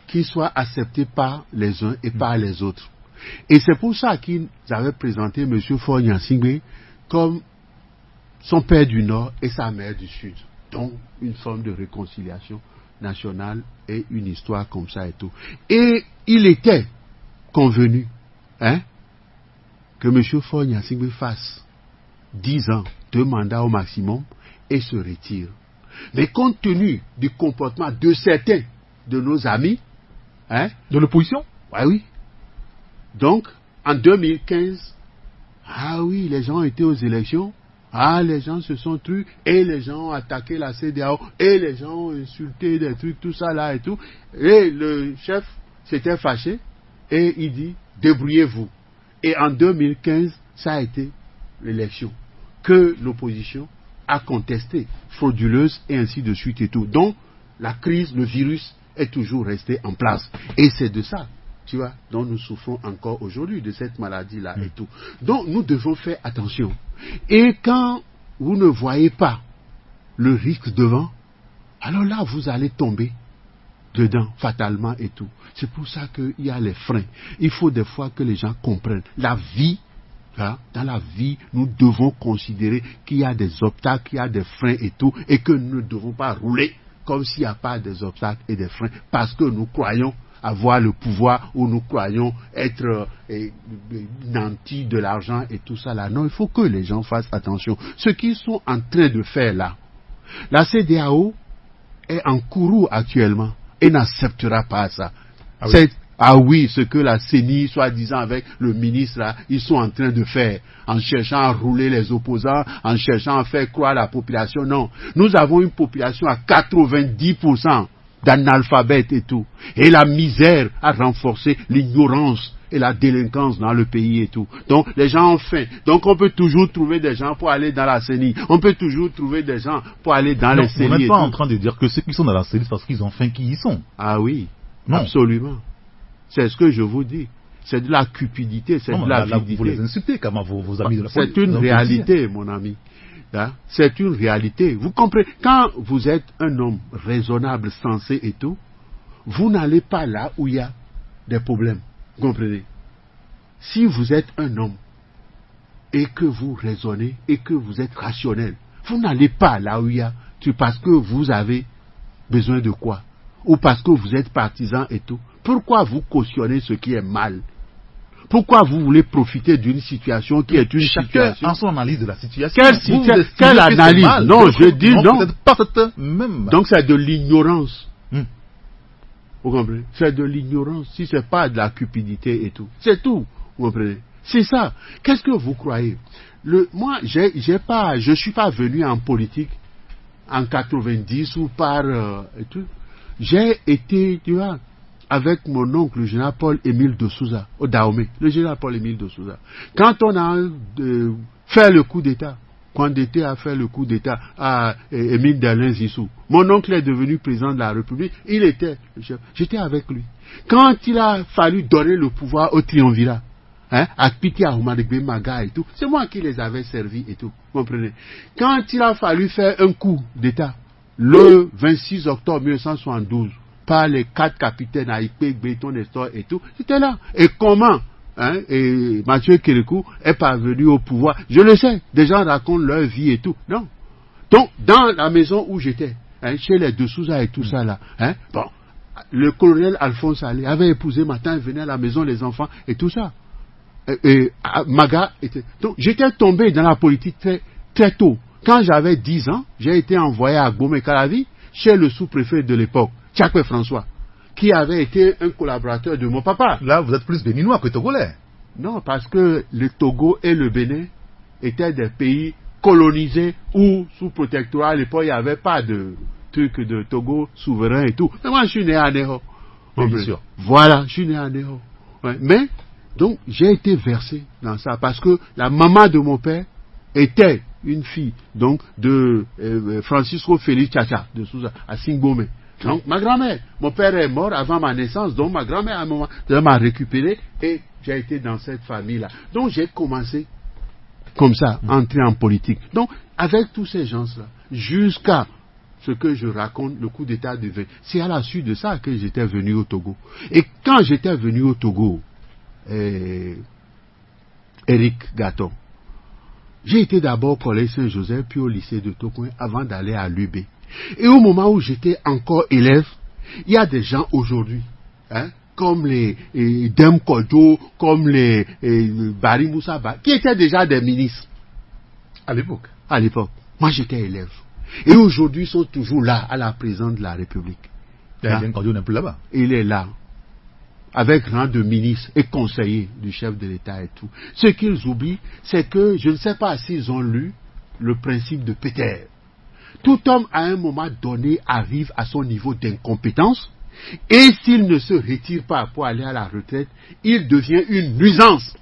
qui soit acceptée par les uns et par les autres. Et c'est pour ça qu'ils avaient présenté M. Faure Gnassingbé comme son père du Nord et sa mère du Sud. Donc une forme de réconciliation nationale et une histoire comme ça et tout. Et il était convenu que M. Faure Gnassingbé fasse 10 ans, 2 mandats au maximum et se retire. Mais compte tenu du comportement de certains de nos amis, de l'opposition? Oui. Donc, en 2015, oui, les gens étaient aux élections, les gens se sont trus, et les gens ont attaqué la CEDEAO, et les gens ont insulté des trucs, tout ça là et tout. Et le chef s'était fâché, et il dit, débrouillez-vous. Et en 2015, ça a été l'élection que l'opposition a contestée, frauduleuse, et ainsi de suite et tout. Donc, la crise, le virus est toujours resté en place. Et c'est de ça, tu vois, dont nous souffrons encore aujourd'hui, de cette maladie-là et tout. Donc, nous devons faire attention. Et quand vous ne voyez pas le risque devant, alors là, vous allez tomber dedans, fatalement et tout. C'est pour ça qu'il y a les freins. Il faut des fois que les gens comprennent. La vie, dans la vie, nous devons considérer qu'il y a des obstacles, qu'il y a des freins et tout, et que nous ne devons pas rouler comme s'il n'y a pas des obstacles et des freins, parce que nous croyons avoir le pouvoir, ou nous croyons être nantis de l'argent et tout ça là. Non, il faut que les gens fassent attention. Ce qu'ils sont en train de faire là, la CEDEAO est en courroux actuellement et n'acceptera pas ça. Oui, ce que la CENI, soi-disant avec le ministre là, ils sont en train de faire, en cherchant à rouler les opposants, en cherchant à faire croire la population. Non, nous avons une population à 90% d'analphabètes et tout. Et la misère a renforcé l'ignorance et la délinquance dans le pays et tout. Donc les gens ont faim. Donc on peut toujours trouver des gens pour aller dans la CENI. On peut toujours trouver des gens pour aller dans les CENI. Vous n'êtes pas en train de dire que ceux qui sont dans la CENI, c'est parce qu'ils ont faim qu'ils y sont. Ah oui, non. Absolument. C'est ce que je vous dis. C'est de la cupidité, c'est de l'avidité. Vous les insultez, comment vos amis de la politique. C'est une réalité, mon ami. C'est une réalité. Vous comprenez, quand vous êtes un homme raisonnable, sensé et tout, vous n'allez pas là où il y a des problèmes. Vous comprenez? Si vous êtes un homme et que vous raisonnez et que vous êtes rationnel, vous n'allez pas là où il y a, parce que vous avez besoin de quoi? Ou parce que vous êtes partisan et tout. Pourquoi vous cautionnez ce qui est mal? Pourquoi vous voulez profiter d'une situation qui est une situation? En son analyse de la situation. Quelle analyse? Non, je dis non. Pas cette même. Donc c'est de l'ignorance. Vous comprenez? C'est de l'ignorance. Si c'est pas de la cupidité et tout. C'est tout. Vous comprenez? C'est ça. Qu'est-ce que vous croyez? Moi, je suis pas venu en politique en 90 ou par et tout. J'ai été, tu vois, avec mon oncle, le général Paul-Émile de Souza, au Dahomey, le général Paul-Émile de Souza. Quand on a fait le coup d'État, Condé a fait le coup d'État à Émile Dalin Zissou, mon oncle est devenu président de la République, il était le chef, j'étais avec lui. Quand il a fallu donner le pouvoir au triumvirat, à Piti Ahoumadegbe Maga et tout, c'est moi qui les avais servis et tout, comprenez. Quand il a fallu faire un coup d'État, le 26 octobre 1972, par les 4 capitaines Aïpé, Béton, Nestor et tout, c'était là. Et comment et Mathieu Kérékou est parvenu au pouvoir? Je le sais, des gens racontent leur vie et tout. Non. Donc, dans la maison où j'étais, chez les De Souza et tout ça là, bon, le colonel Alphonse Allé avait épousé Matin, il venait à la maison, les enfants et tout ça. Et Maga était... Donc, j'étais tombé dans la politique très, très tôt. Quand j'avais 10 ans, j'ai été envoyé à Gbomé-Calavi chez le sous-préfet de l'époque, Tchakwe François, qui avait été un collaborateur de mon papa. Là, vous êtes plus béninois que togolais. Non, parce que le Togo et le Bénin étaient des pays colonisés ou sous protectorat. À l'époque, il n'y avait pas de truc de Togo souverain et tout. Mais moi, je suis né à Ného. Bien sûr. Voilà, je suis né à Ného. Ouais. Mais, donc, j'ai été versé dans ça parce que la maman de mon père était une fille donc de Francisco Félix Tchacha de Souza à Singomé. Donc ma grand-mère, mon père est mort avant ma naissance, donc ma grand-mère à un moment m'a récupéré et j'ai été dans cette famille-là. Donc j'ai commencé comme ça, entrer en politique. Donc avec tous ces gens-là, jusqu'à ce que je raconte, le coup d'État de 20, c'est à la suite de ça que j'étais venu au Togo. Et quand j'étais venu au Togo, Eric Gaton, j'ai été d'abord au collège Saint-Joseph, puis au lycée de Tokoin, avant d'aller à l'UB. Et au moment où j'étais encore élève, il y a des gens aujourd'hui, comme les Dem Kodjo, comme les Bari Moussa Ba, qui étaient déjà des ministres. À l'époque. À l'époque. Moi, j'étais élève. Et aujourd'hui, ils sont toujours là, à la présidence de la République. Dem Kodjo n'est plus là-bas. Il est là, avec rang de ministre et conseiller du chef de l'État et tout. Ce qu'ils oublient, c'est que, je ne sais pas s'ils ont lu le principe de Peter. Tout homme, à un moment donné, arrive à son niveau d'incompétence, et s'il ne se retire pas pour aller à la retraite, il devient une nuisance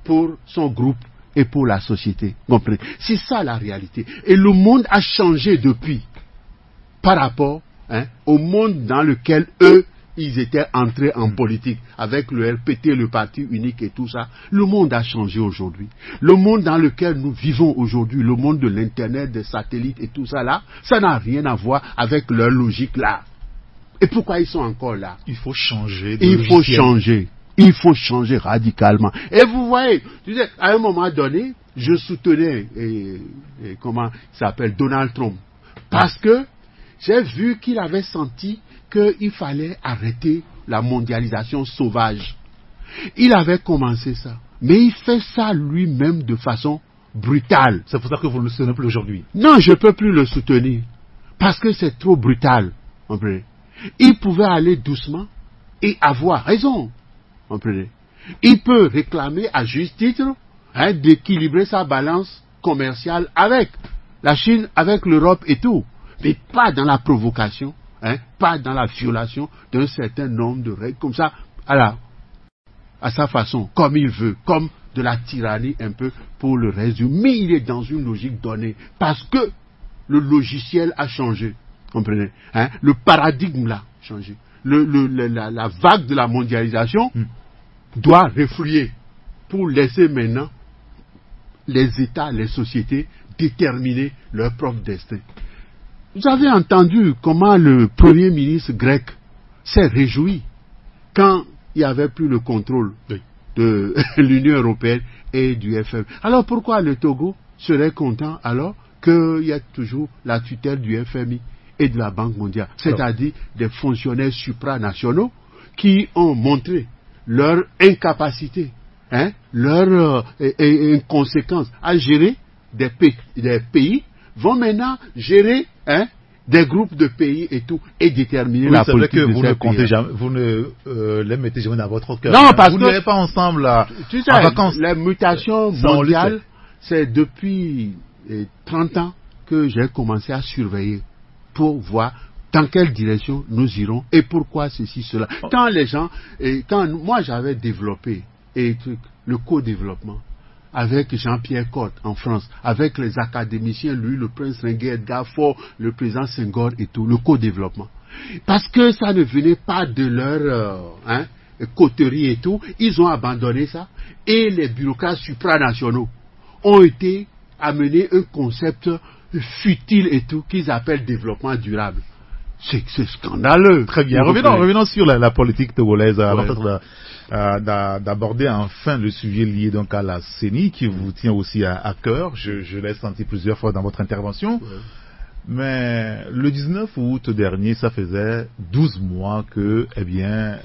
pour son groupe et pour la société. Comprenez? C'est ça la réalité. Et le monde a changé depuis, par rapport au monde dans lequel eux, ils étaient entrés en politique avec le RPT, le parti unique et tout ça. Le monde a changé aujourd'hui. Le monde dans lequel nous vivons aujourd'hui, le monde de l'internet, des satellites et tout ça là, ça n'a rien à voir avec leur logique là. Et pourquoi ils sont encore là? Il faut changer. Il faut changer. Il faut changer radicalement. Et vous voyez, tu sais, à un moment donné, je soutenais comment il s'appelle, Donald Trump, parce que j'ai vu qu'il avait senti qu'il fallait arrêter la mondialisation sauvage. Il avait commencé ça. Mais il fait ça lui-même de façon brutale. C'est pour ça que vous ne le soutenez plus aujourd'hui. Non, je ne peux plus le soutenir. Parce que c'est trop brutal. Il pouvait aller doucement et avoir raison. Il peut réclamer à juste titre d'équilibrer sa balance commerciale avec la Chine, avec l'Europe et tout. Mais pas dans la provocation. Pas dans la violation d'un certain nombre de règles, comme ça, à sa façon, comme il veut, comme de la tyrannie un peu pour le reste du. Mais il est dans une logique donnée, parce que le logiciel a changé, comprenez, le paradigme l'a changé, la vague de la mondialisation doit refluer pour laisser maintenant les États, les sociétés déterminer leur propre destin. Vous avez entendu comment le premier ministre grec s'est réjoui quand il n'y avait plus le contrôle de l'Union européenne et du FMI. Alors pourquoi le Togo serait content alors qu'il y a toujours la tutelle du FMI et de la Banque mondiale, c'est-à-dire des fonctionnaires supranationaux qui ont montré leur incapacité, leur inconséquence à gérer des pays, vont maintenant gérer des groupes de pays et tout, et déterminer la politique de ces pays. C'est vrai que vous ne les mettez jamais dans votre cœur. Non, parce vous que n'allez pas ensemble à vacances. Les mutations mondiales, c'est depuis 30 ans que j'ai commencé à surveiller pour voir dans quelle direction nous irons et pourquoi ceci, cela. Quand les gens, quand moi j'avais développé le co-développement avec Jean-Pierre Cotte en France, avec les académiciens, lui, le prince Ringuet, Edgar Faure, le président Senghor et tout, le co-développement. Parce que ça ne venait pas de leur coterie et tout, ils ont abandonné ça et les bureaucrates supranationaux ont été amenés un concept futile et tout qu'ils appellent développement durable. C'est scandaleux. Très bien. Revenons sur la politique togolaise. Peut-être d'aborder enfin le sujet lié donc à la CENI qui vous tient aussi à cœur. Je l'ai senti plusieurs fois dans votre intervention. Mais le 19 août dernier, ça faisait 12 mois que,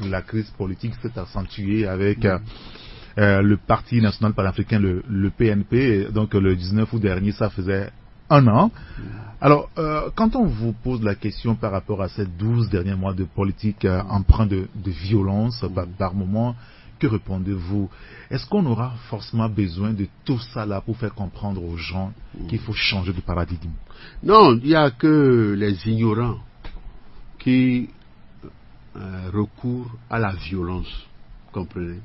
la crise politique s'est accentuée avec le Parti national panafricain, le PNP. Donc le 19 août dernier, ça faisait un an. Alors, quand on vous pose la question par rapport à ces 12 derniers mois de politique empreint de violence par moment, que répondez-vous? Est-ce qu'on aura forcément besoin de tout ça là pour faire comprendre aux gens qu'il faut changer de paradigme? Non, il n'y a que les ignorants qui recourent à la violence, comprenez?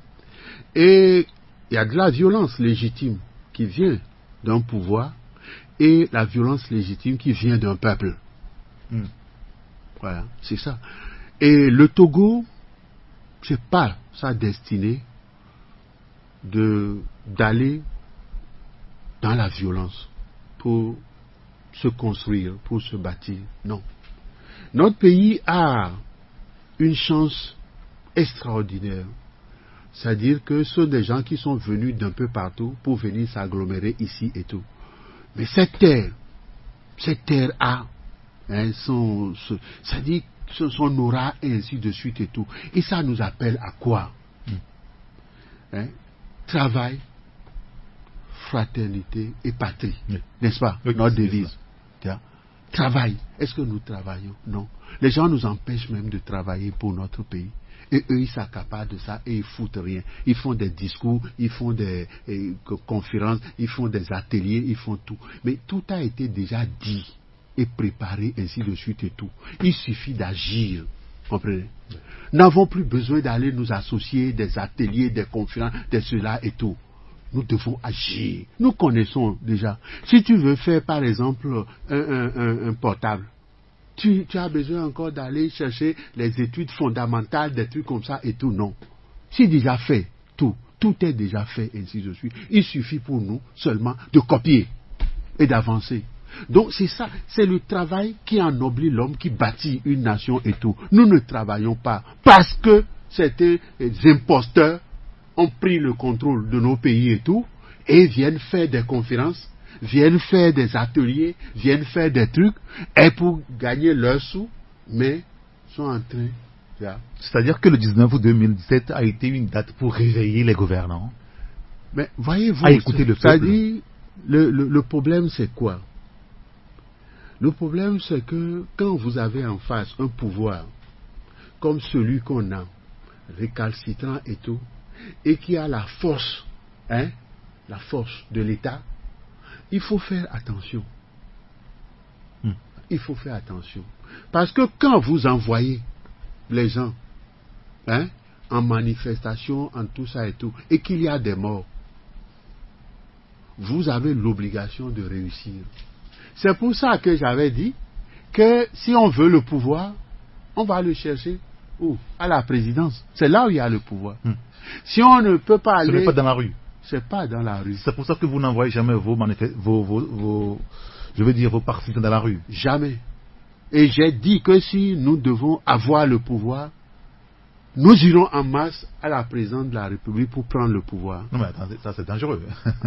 Et il y a de la violence légitime qui vient d'un pouvoir et la violence légitime qui vient d'un peuple. Voilà, c'est ça. Et le Togo, c'est pas sa destinée d'aller dans la violence pour se construire, pour se bâtir. Non. Notre pays a une chance extraordinaire. C'est-à-dire que ce sont des gens qui sont venus d'un peu partout pour venir s'agglomérer ici et tout. Mais cette terre a c'est-à-dire son aura et ainsi de suite et tout. Et ça nous appelle à quoi? Travail, fraternité et patrie. N'est-ce pas? Notre devise. Travail. Est-ce que nous travaillons? Non. Les gens nous empêchent même de travailler pour notre pays. Et eux, ils s'accaparent de ça et ils foutent rien. Ils font des discours, ils font des conférences, ils font des ateliers, ils font tout. Mais tout a été déjà dit et préparé, ainsi de suite et tout. Il suffit d'agir. Comprenez? Nous n'avons plus besoin d'aller nous associer des ateliers, des conférences, de cela et tout. Nous devons agir. Nous connaissons déjà. Si tu veux faire, par exemple, un portable, tu as besoin encore d'aller chercher les études fondamentales, des trucs comme ça et tout. Non. C'est déjà fait. Tout est déjà fait, ainsi de suite. Il suffit pour nous seulement de copier et d'avancer. Donc c'est ça, c'est le travail qui ennoblit l'homme, qui bâtit une nation et tout. Nous ne travaillons pas parce que certains imposteurs ont pris le contrôle de nos pays et tout, et viennent faire des conférences, viennent faire des ateliers, viennent faire des trucs, et pour gagner leurs sous, mais sont en train... C'est-à-dire que le 19 août 2017 a été une date pour réveiller les gouvernants. Mais voyez-vous, c'est-à-dire, le problème c'est quoi? Le problème c'est que quand vous avez en face un pouvoir comme celui qu'on a, récalcitrant et tout, et qui a la force de l'État, il faut faire attention. Il faut faire attention. Parce que quand vous envoyez les gens en manifestation, en tout ça et tout, et qu'il y a des morts, vous avez l'obligation de réussir. C'est pour ça que j'avais dit que si on veut le pouvoir, on va le chercher où? À la présidence. C'est là où il y a le pouvoir. Si on ne peut pas aller... Ce n'est pas dans la rue. C'est pas dans la rue. C'est pour ça que vous n'envoyez jamais vos partisans dans la rue. Jamais. Et j'ai dit que si nous devons avoir le pouvoir, nous irons en masse à la présidence de la République pour prendre le pouvoir. Non mais attendez, ça c'est dangereux.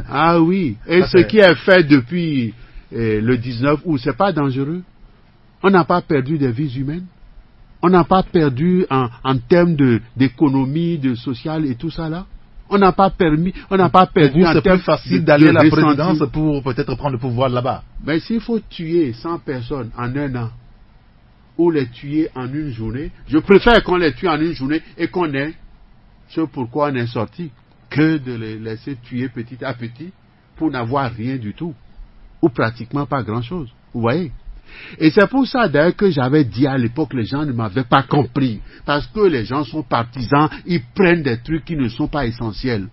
Ah oui. Et ce qui est fait depuis le 19 août, c'est pas dangereux. On n'a pas perdu des vies humaines. On n'a pas perdu en termes d'économie, de social et tout ça là. On n'a pas perdu en termes... C'est plus facile d'aller à la présidence pour peut-être prendre le pouvoir là-bas. Mais s'il faut tuer 100 personnes en un an, ou les tuer en une journée, je préfère qu'on les tue en une journée et qu'on ait ce pourquoi on est sorti, que de les laisser tuer petit à petit pour n'avoir rien du tout, ou pratiquement pas grand-chose. Vous voyez? Et c'est pour ça d'ailleurs que j'avais dit à l'époque, les gens ne m'avaient pas compris. Parce que les gens sont partisans, ils prennent des trucs qui ne sont pas essentiels.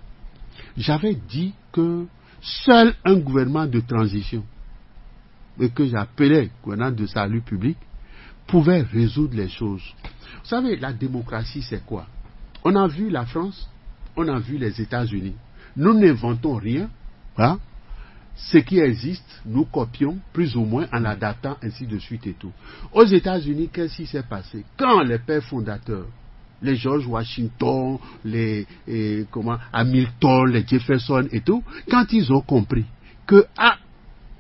J'avais dit que seul un gouvernement de transition, et que j'appelais gouvernement de salut public, pouvait résoudre les choses. Vous savez, la démocratie, c'est quoi? On a vu la France, on a vu les États-Unis. Nous n'inventons rien. Hein? Ce qui existe, nous copions plus ou moins en l'adaptant, ainsi de suite et tout. Aux États-Unis, qu'est-ce qui s'est passé? Quand les pères fondateurs, les George Washington, les Hamilton, les Jefferson et tout, quand ils ont compris que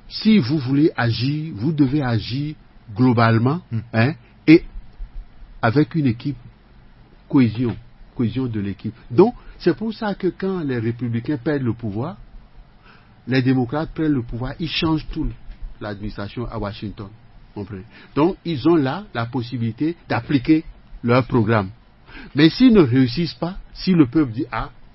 si vous voulez agir, vous devez agir globalement, hein, et avec une équipe, cohésion de l'équipe. Donc, c'est pour ça que quand les républicains perdent le pouvoir, les démocrates prennent le pouvoir, ils changent toute l'administration à Washington. Donc, ils ont là la possibilité d'appliquer leur programme. Mais s'ils ne réussissent pas, si le peuple dit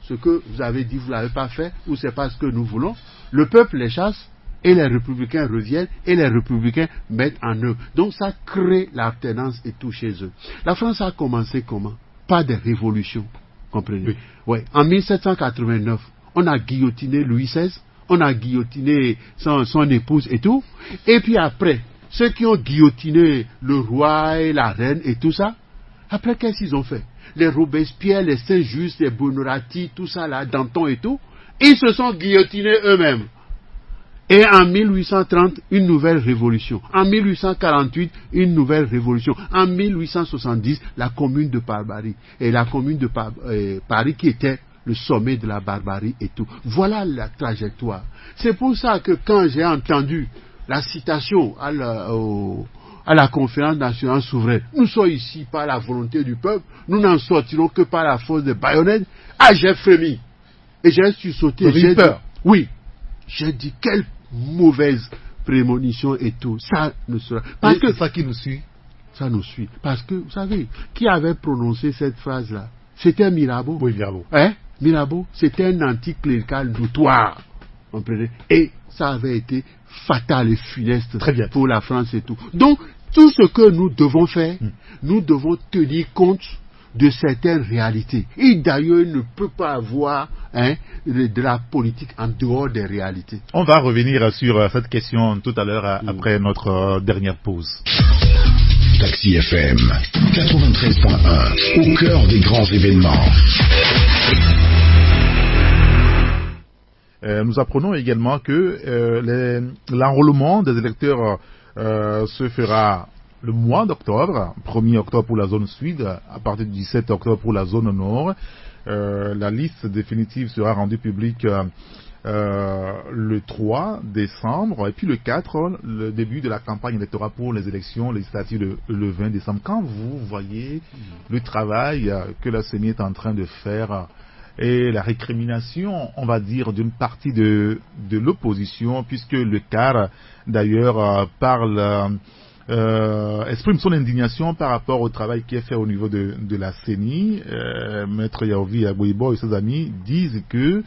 ce que vous avez dit, vous ne l'avez pas fait, ou c'est pas ce que nous voulons, le peuple les chasse et les républicains reviennent et les républicains mettent en œuvre. Donc, ça crée l'alternance et tout chez eux. La France a commencé comment? Pas des révolutions. Comprenez? Oui. Ouais. En 1789, on a guillotiné Louis XVI, on a guillotiné son épouse et tout. Et puis après, ceux qui ont guillotiné le roi et la reine et tout ça, après qu'est-ce qu'ils ont fait? Les Robespierre, les Saint-Just, les Buonarroti, tout ça là, Danton et tout, ils se sont guillotinés eux-mêmes. Et en 1830, une nouvelle révolution. En 1848, une nouvelle révolution. En 1870, la commune de Paris. Et la commune de Paris qui était le sommet de la barbarie et tout. Voilà la trajectoire. C'est pour ça que quand j'ai entendu la citation à la conférence nationale souveraine, nous sommes ici par la volonté du peuple, nous n'en sortirons que par la force des baïonnettes. J'ai frémi. Et j'ai sursauté. J'ai peur. Oui. J'ai dit, quelle mauvaise prémonition et tout. Ça ne sera. Parce que ça qui nous suit. Ça nous suit. Parce que, vous savez, qui avait prononcé cette phrase-là? C'était Mirabeau. Oui, Mirabeau. Hein? Mirabeau, c'était un anticlérical notoire. Et ça avait été fatal et funeste pour la France et tout. Donc, tout ce que nous devons faire, nous devons tenir compte de certaines réalités. Et d'ailleurs, il ne peut pas avoir de la politique en dehors des réalités. On va revenir sur cette question tout à l'heure après notre dernière pause. Taxi FM 93.1, au cœur des grands événements. Nous apprenons également que l'enrôlement des électeurs se fera le mois d'octobre, 1er octobre pour la zone sud, à partir du 17 octobre pour la zone nord. La liste définitive sera rendue publique le 3 décembre, et puis le 4, le début de la campagne électorale pour les élections législatives le 20 décembre. Quand vous voyez le travail que la CENI est en train de faire et la récrimination, on va dire, d'une partie de l'opposition, puisque le CAR, d'ailleurs, exprime son indignation par rapport au travail qui est fait au niveau de la CENI. Maître Yaovi Agboibo et ses amis disent que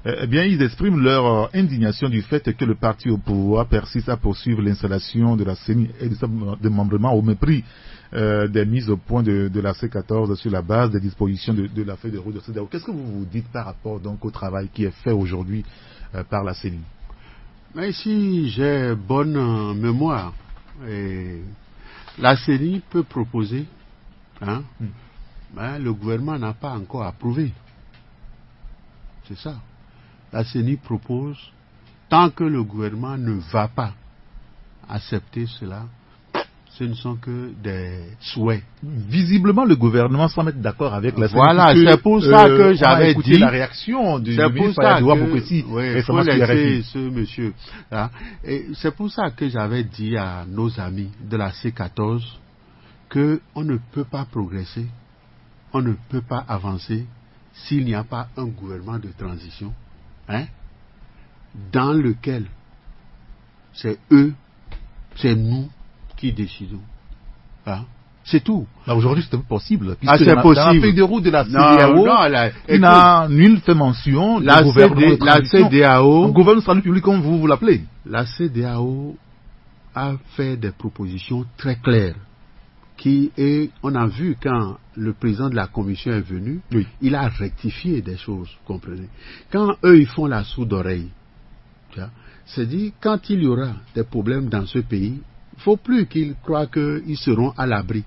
ils expriment leur indignation du fait que le parti au pouvoir persiste à poursuivre l'installation de la CENI et de son démembrement au mépris des mises au point de la C14 sur la base des dispositions de la feuille de route de CEDEAO. Qu'est-ce que vous vous dites par rapport donc au travail qui est fait aujourd'hui par la CENI? Mais si j'ai bonne mémoire, la CENI peut proposer, mais le gouvernement n'a pas encore approuvé. C'est ça. La CENI propose, tant que le gouvernement ne va pas accepter cela, ce ne sont que des souhaits. Visiblement, le gouvernement semble être d'accord avec la CENI. Voilà, c'est pour ça que j'avais dit la réaction du ministre Edouard Boukessi récemment sur RFI. Ce monsieur. C'est pour ça que j'avais dit à nos amis de la C14 qu'on ne peut pas progresser, on ne peut pas avancer s'il n'y a pas un gouvernement de transition, dans lequel c'est eux, c'est nous qui décidons. C'est tout. Aujourd'hui, c'est possible. C'est possible. Dans la feuille de route de la CEDEAO, il n'a nul fait mention du gouvernement de transition. La CEDEAO, un gouvernement de salut public comme vous l'appelez. La CEDEAO a fait des propositions très claires. Et on a vu quand le président de la commission est venu, oui, il a rectifié des choses, comprenez. Quand eux, ils font la sourde oreille, c'est dit, quand il y aura des problèmes dans ce pays, il ne faut plus qu'ils croient qu'ils seront à l'abri.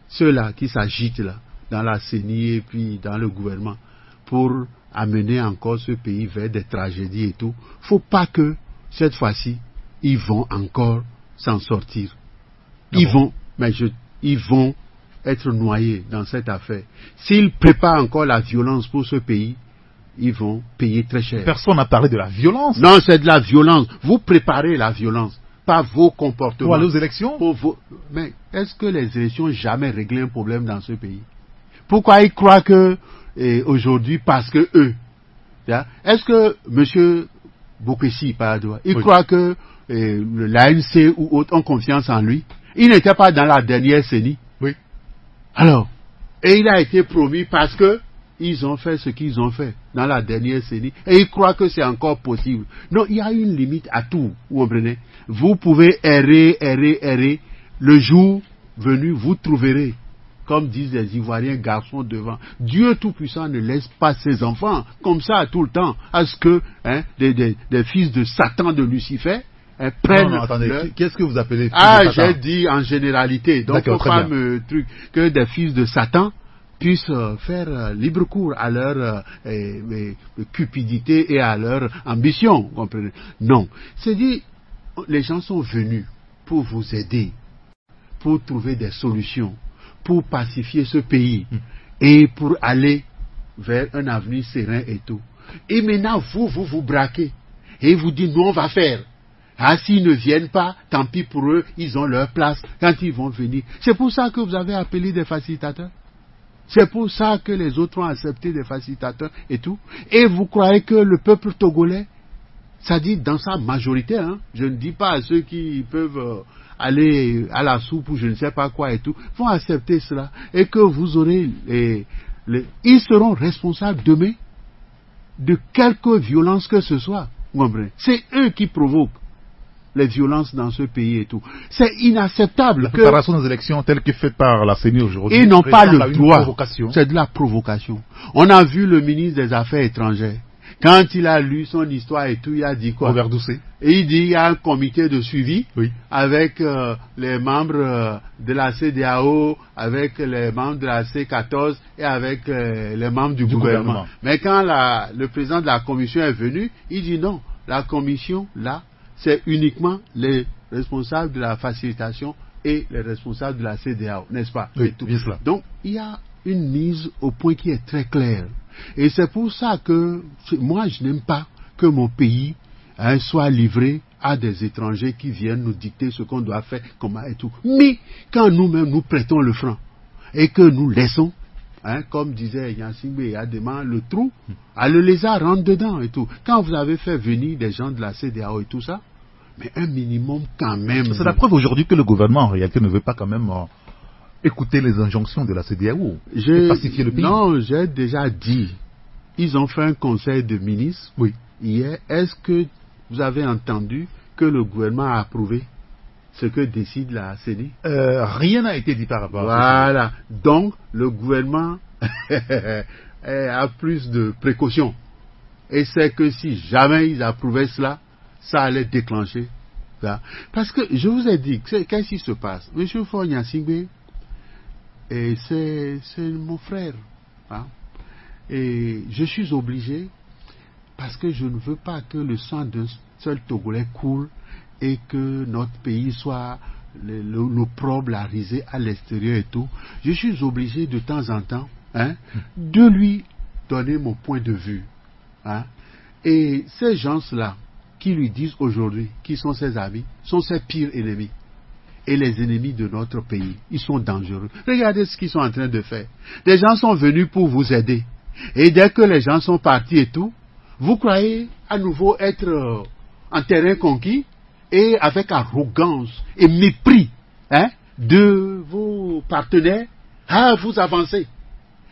Ceux-là qui s'agitent là, dans la CENI et puis dans le gouvernement, pour amener encore ce pays vers des tragédies et tout, il ne faut pas que, cette fois-ci, ils vont encore s'en sortir. Ils vont être noyés dans cette affaire. S'ils préparent encore la violence pour ce pays, ils vont payer très cher. Personne n'a parlé de la violence. Non, c'est de la violence. Vous préparez la violence, pas vos comportements. Pour aller aux élections? Mais est-ce que les élections ont jamais réglé un problème dans ce pays? Pourquoi ils croient que aujourd'hui, parce que eux, est-ce que M. Bokessi, il croit que l'ANC ou autres ont confiance en lui? Il n'était pas dans la dernière CENI. Oui. Alors, et il a été promis parce que ils ont fait ce qu'ils ont fait dans la dernière CENI et ils croient que c'est encore possible. Non, il y a une limite à tout, vous comprenez? Vous pouvez errer. Le jour venu, vous trouverez, comme disent les Ivoiriens, garçons devant. Dieu Tout-Puissant ne laisse pas ses enfants comme ça tout le temps, à ce que des fils de Satan, de Lucifer, prennent. Non, attendez, qu'est-ce que vous appelez? J'ai dit en généralité. Donc, il ne faut pas que des fils de Satan puissent faire libre cours à leur cupidité et à leur ambition, comprenez? Non. C'est dit, les gens sont venus pour vous aider, pour trouver des solutions, pour pacifier ce pays et pour aller vers un avenir serein et tout. Et maintenant, vous braquez et vous dites, nous on va faire. Ah, s'ils ne viennent pas, tant pis pour eux, ils ont leur place quand ils vont venir. C'est pour ça que vous avez appelé des facilitateurs. C'est pour ça que les autres ont accepté des facilitateurs et tout. Et vous croyez que le peuple togolais, ça dit dans sa majorité, je ne dis pas à ceux qui peuvent aller à la soupe ou je ne sais pas quoi et tout, vont accepter cela. Et que vous aurez ils seront responsables demain de quelque violence que ce soit. C'est eux qui provoquent les violences dans ce pays et tout. C'est inacceptable. La préparation des élections telles que faites par la CENI aujourd'hui. Ils n'ont pas le droit. C'est de la provocation. On a vu le ministre des Affaires étrangères. Quand il a lu son histoire et tout, il a dit quoi? Robert Doucet. Et il dit il y a un comité de suivi avec les membres de la CEDEAO, avec les membres de la C14 et avec les membres du gouvernement. Mais quand le président de la commission est venu, il dit non, la commission, là, c'est uniquement les responsables de la facilitation et les responsables de la CEDEAO, n'est-ce pas? Oui, tout bien cela. Donc, il y a une mise au point qui est très claire. Et c'est pour ça que moi, je n'aime pas que mon pays soit livré à des étrangers qui viennent nous dicter ce qu'on doit faire, comment et tout. Mais quand nous-mêmes nous prêtons le franc et que nous laissons, comme disait Yansingbe et Adema, le trou, le lézard rentre dedans et tout. Quand vous avez fait venir des gens de la CEDEAO et tout ça, mais un minimum quand même. C'est la preuve aujourd'hui que le gouvernement en réalité ne veut pas quand même écouter les injonctions de la CEDEAO et pacifier le pays. Non, j'ai déjà dit, ils ont fait un conseil de ministres hier. Est-ce que vous avez entendu que le gouvernement a approuvé ce que décide la CENI? Rien n'a été dit par rapport à ça. Voilà. Donc, le gouvernement a plus de précautions. Et c'est que si jamais ils approuvaient cela, ça allait déclencher. Ça. Parce que je vous ai dit, qu'est-ce qui se passe? Monsieur Fogna Singbe, c'est mon frère. Et je suis obligé, parce que je ne veux pas que le sang d'un seul Togolais coule et que notre pays soit l'opprobre, la risée à l'extérieur et tout. Je suis obligé de temps en temps de lui donner mon point de vue. Et ces gens-là qui lui disent aujourd'hui qui sont ses amis, sont ses pires ennemis. Et les ennemis de notre pays, ils sont dangereux. Regardez ce qu'ils sont en train de faire. Des gens sont venus pour vous aider. Et dès que les gens sont partis et tout, vous croyez à nouveau être en terrain conquis et avec arrogance et mépris de vos partenaires, vous avancez.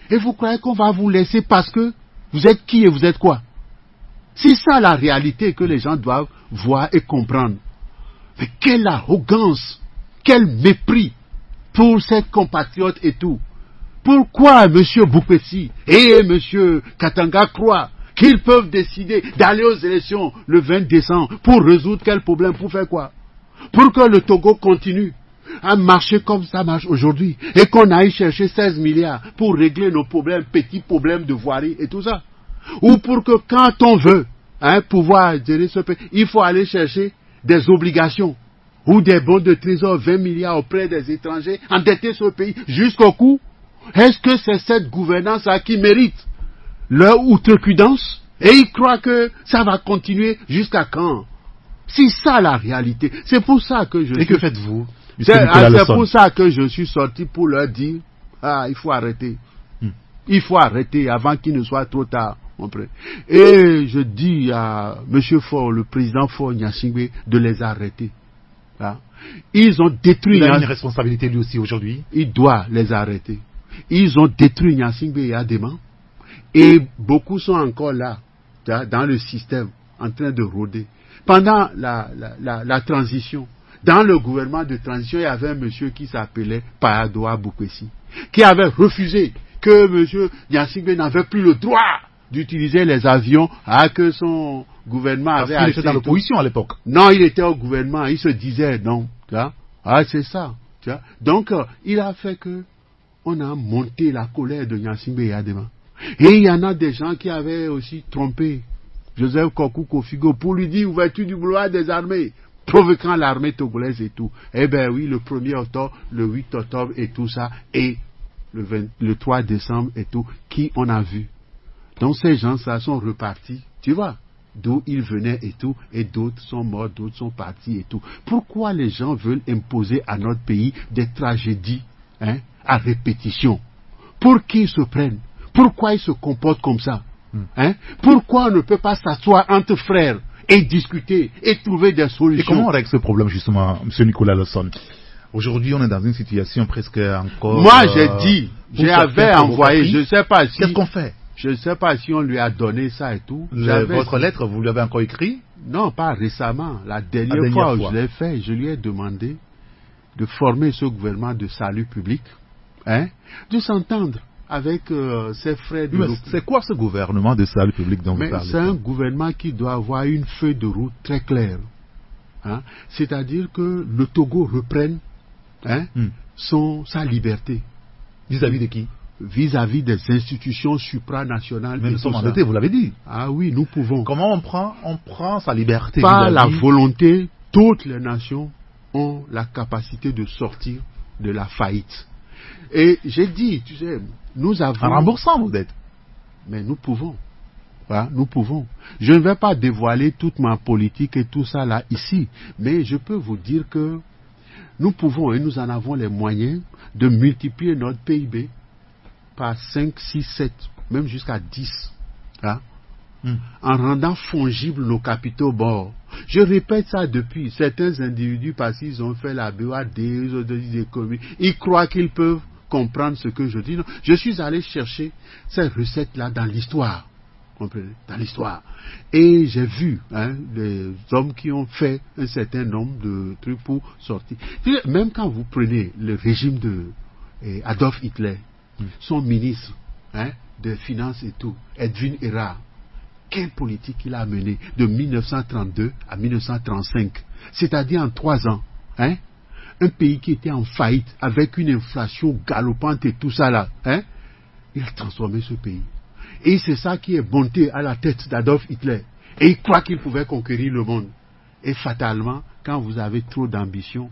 Et vous croyez qu'on va vous laisser parce que vous êtes qui et vous êtes quoi? C'est ça la réalité que les gens doivent voir et comprendre. Mais quelle arrogance, quel mépris pour ses compatriotes et tout. Pourquoi M. Boupessi et M. Katanga croient qu'ils peuvent décider d'aller aux élections le 20 décembre pour résoudre quel problème, pour faire quoi? Pour que le Togo continue à marcher comme ça marche aujourd'hui et qu'on aille chercher 16 milliards pour régler nos problèmes, petits problèmes de voirie et tout ça. Ou pour que quand on veut pouvoir gérer ce pays, il faut aller chercher des obligations ou des bons de trésor, 20 milliards auprès des étrangers, endetter ce pays jusqu'au cou. Est-ce que c'est cette gouvernance-là qui mérite leur outrecuidance? Et ils croient que ça va continuer jusqu'à quand? C'est ça la réalité. C'est pour ça que Et que faites-vous? C'est pour ça que je suis sorti pour leur dire, il faut arrêter. Il faut arrêter avant qu'il ne soit trop tard. Et je dis à M. Faure, le président Faure Gnassingbé, de les arrêter. Ils ont détruit... Il a une responsabilité lui aussi aujourd'hui. Il doit les arrêter. Ils ont détruit Gnassingbé et Adema. Et beaucoup sont encore là, dans le système, en train de rôder. Pendant la transition, dans le gouvernement de transition, il y avait un monsieur qui s'appelait Payadoa Boupessi, qui avait refusé que monsieur Gnassingbé n'avait plus le droit d'utiliser les avions que son gouvernement avait acheté. Il était dans l'opposition à l'époque. Non, il était au gouvernement, il se disait non. C'est ça. Donc, il a fait que on a monté la colère de Gnassingbé et Adema. Et il y en a des gens qui avaient aussi trompé Joseph Kokou Kofigo pour lui dire ouverture du boulevard des armées, provoquant l'armée togolaise et tout. Eh bien oui, le 1er octobre, le 8 octobre et tout ça, et le 3 décembre et tout, qui on a vu. Donc ces gens-là sont repartis, tu vois, d'où ils venaient et tout, et d'autres sont morts, d'autres sont partis et tout. Pourquoi les gens veulent imposer à notre pays des tragédies à répétition? Pour qui ils se prennent? Pourquoi ils se comportent comme ça? Pourquoi on ne peut pas s'asseoir entre frères et discuter et trouver des solutions? Et comment on règle ce problème justement, M. Nicolas Lawson? Aujourd'hui, on est dans une situation presque encore... Moi, j'ai dit, j'avais envoyé, je ne sais pas si... Qu'est-ce qu'on fait? Je ne sais pas si on lui a donné ça et tout. Votre lettre, vous l'avez encore écrit? Non, pas récemment. La dernière fois où je l'ai fait, je lui ai demandé de former ce gouvernement de salut public, de s'entendre avec ses frères de c'est quoi ce gouvernement de salut public dont vous parlez? C'est un gouvernement qui doit avoir une feuille de route très claire. C'est-à-dire que le Togo reprenne sa liberté. Vis-à-vis de qui? Vis-à-vis des institutions supranationales. Mais nous sommes endettés, vous l'avez dit. Ah oui, nous pouvons. Comment on prend sa liberté? Par la volonté, toutes les nations ont la capacité de sortir de la faillite. Et j'ai dit, tu sais, nous avons... En remboursant vos dettes. Mais nous pouvons. Nous pouvons. Je ne vais pas dévoiler toute ma politique et tout ça là ici, mais je peux vous dire que nous pouvons et nous en avons les moyens de multiplier notre PIB par 5, 6, 7, même jusqu'à 10. En rendant fongibles nos capitaux bords. Je répète ça depuis. Certains individus, parce qu'ils ont fait la BOAD, ils ont des économies, ils croient qu'ils peuvent comprendre ce que je dis. Non, je suis allé chercher ces recettes-là dans l'histoire. Comprenez? Dans l'histoire. Et j'ai vu les hommes qui ont fait un certain nombre de trucs pour sortir. Même quand vous prenez le régime de Adolf Hitler, son ministre des Finances et tout, Edwin Erhard, quelle politique il a menée de 1932 à 1935, c'est-à-dire en 3 ans. Un pays qui était en faillite, avec une inflation galopante et tout ça là, il a transformé ce pays. Et c'est ça qui est monté à la tête d'Adolf Hitler. Et il croit qu'il pouvait conquérir le monde. Et fatalement, quand vous avez trop d'ambition,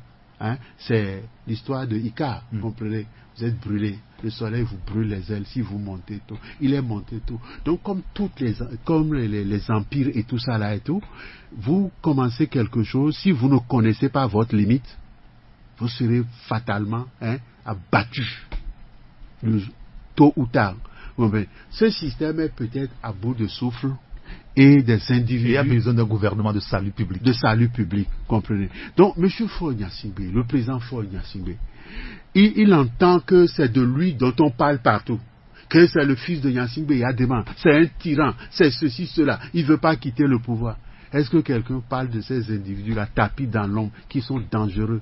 c'est l'histoire de Icare, comprenez? Vous êtes brûlé, le soleil vous brûle les ailes si vous montez tout. Il est monté tout. Donc comme les empires et tout ça là et tout, vous commencez quelque chose, si vous ne connaissez pas votre limite, vous serez fatalement abattu, tôt ou tard. Ce système est peut-être à bout de souffle et des individus... Il y a besoin d'un gouvernement de salut public. De salut public, comprenez. Donc, M. Faure Gnassingbé, le président Faure Gnassingbé, il entend que c'est de lui dont on parle partout. Que c'est le fils de Gnassingbé et Adema. C'est un tyran, c'est ceci, cela. Il ne veut pas quitter le pouvoir. Est-ce que quelqu'un parle de ces individus-là tapis dans l'ombre, qui sont dangereux?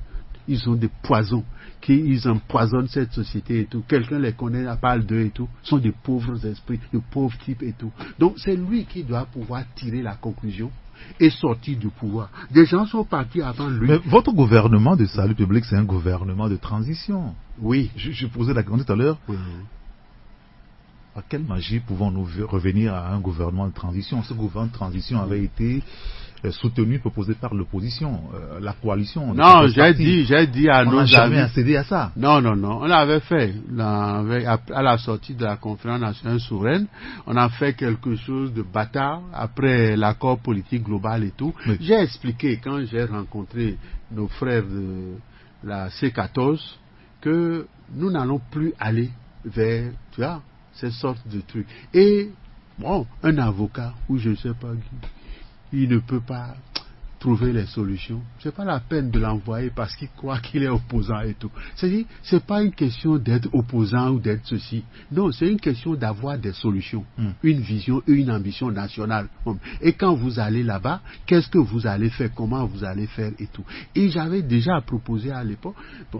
Ils ont des poisons, ils empoisonnent cette société et tout. Quelqu'un les connaît, parle d'eux et tout. Ce sont des pauvres esprits, de pauvres types et tout. Donc c'est lui qui doit pouvoir tirer la conclusion et sortir du pouvoir. Des gens sont partis avant lui. Mais votre gouvernement de salut public, c'est un gouvernement de transition. Oui. Je posais la question tout à l'heure. À quelle magie pouvons-nous revenir à un gouvernement de transition? Ce gouvernement de transition avait été soutenu, proposé par l'opposition, la coalition. Non, j'ai dit à nos amis. On n'a jamais accédé à ça. Non, on l'avait fait. À la sortie de la conférence nationale souveraine, on a fait quelque chose de bâtard après l'accord politique global et tout. Oui. J'ai expliqué quand j'ai rencontré nos frères de la C14 que nous n'allons plus aller vers, tu vois, ces sortes de trucs. Et, bon, un avocat, ou je ne sais pas qui, il ne peut pas trouver les solutions. C'est pas la peine de l'envoyer parce qu'il croit qu'il est opposant et tout. C'est-à-dire, c'est pas une question d'être opposant ou d'être ceci. Non, c'est une question d'avoir des solutions, une vision et une ambition nationale. Et quand vous allez là-bas, qu'est-ce que vous allez faire, comment vous allez faire et tout. Et j'avais déjà proposé à l'époque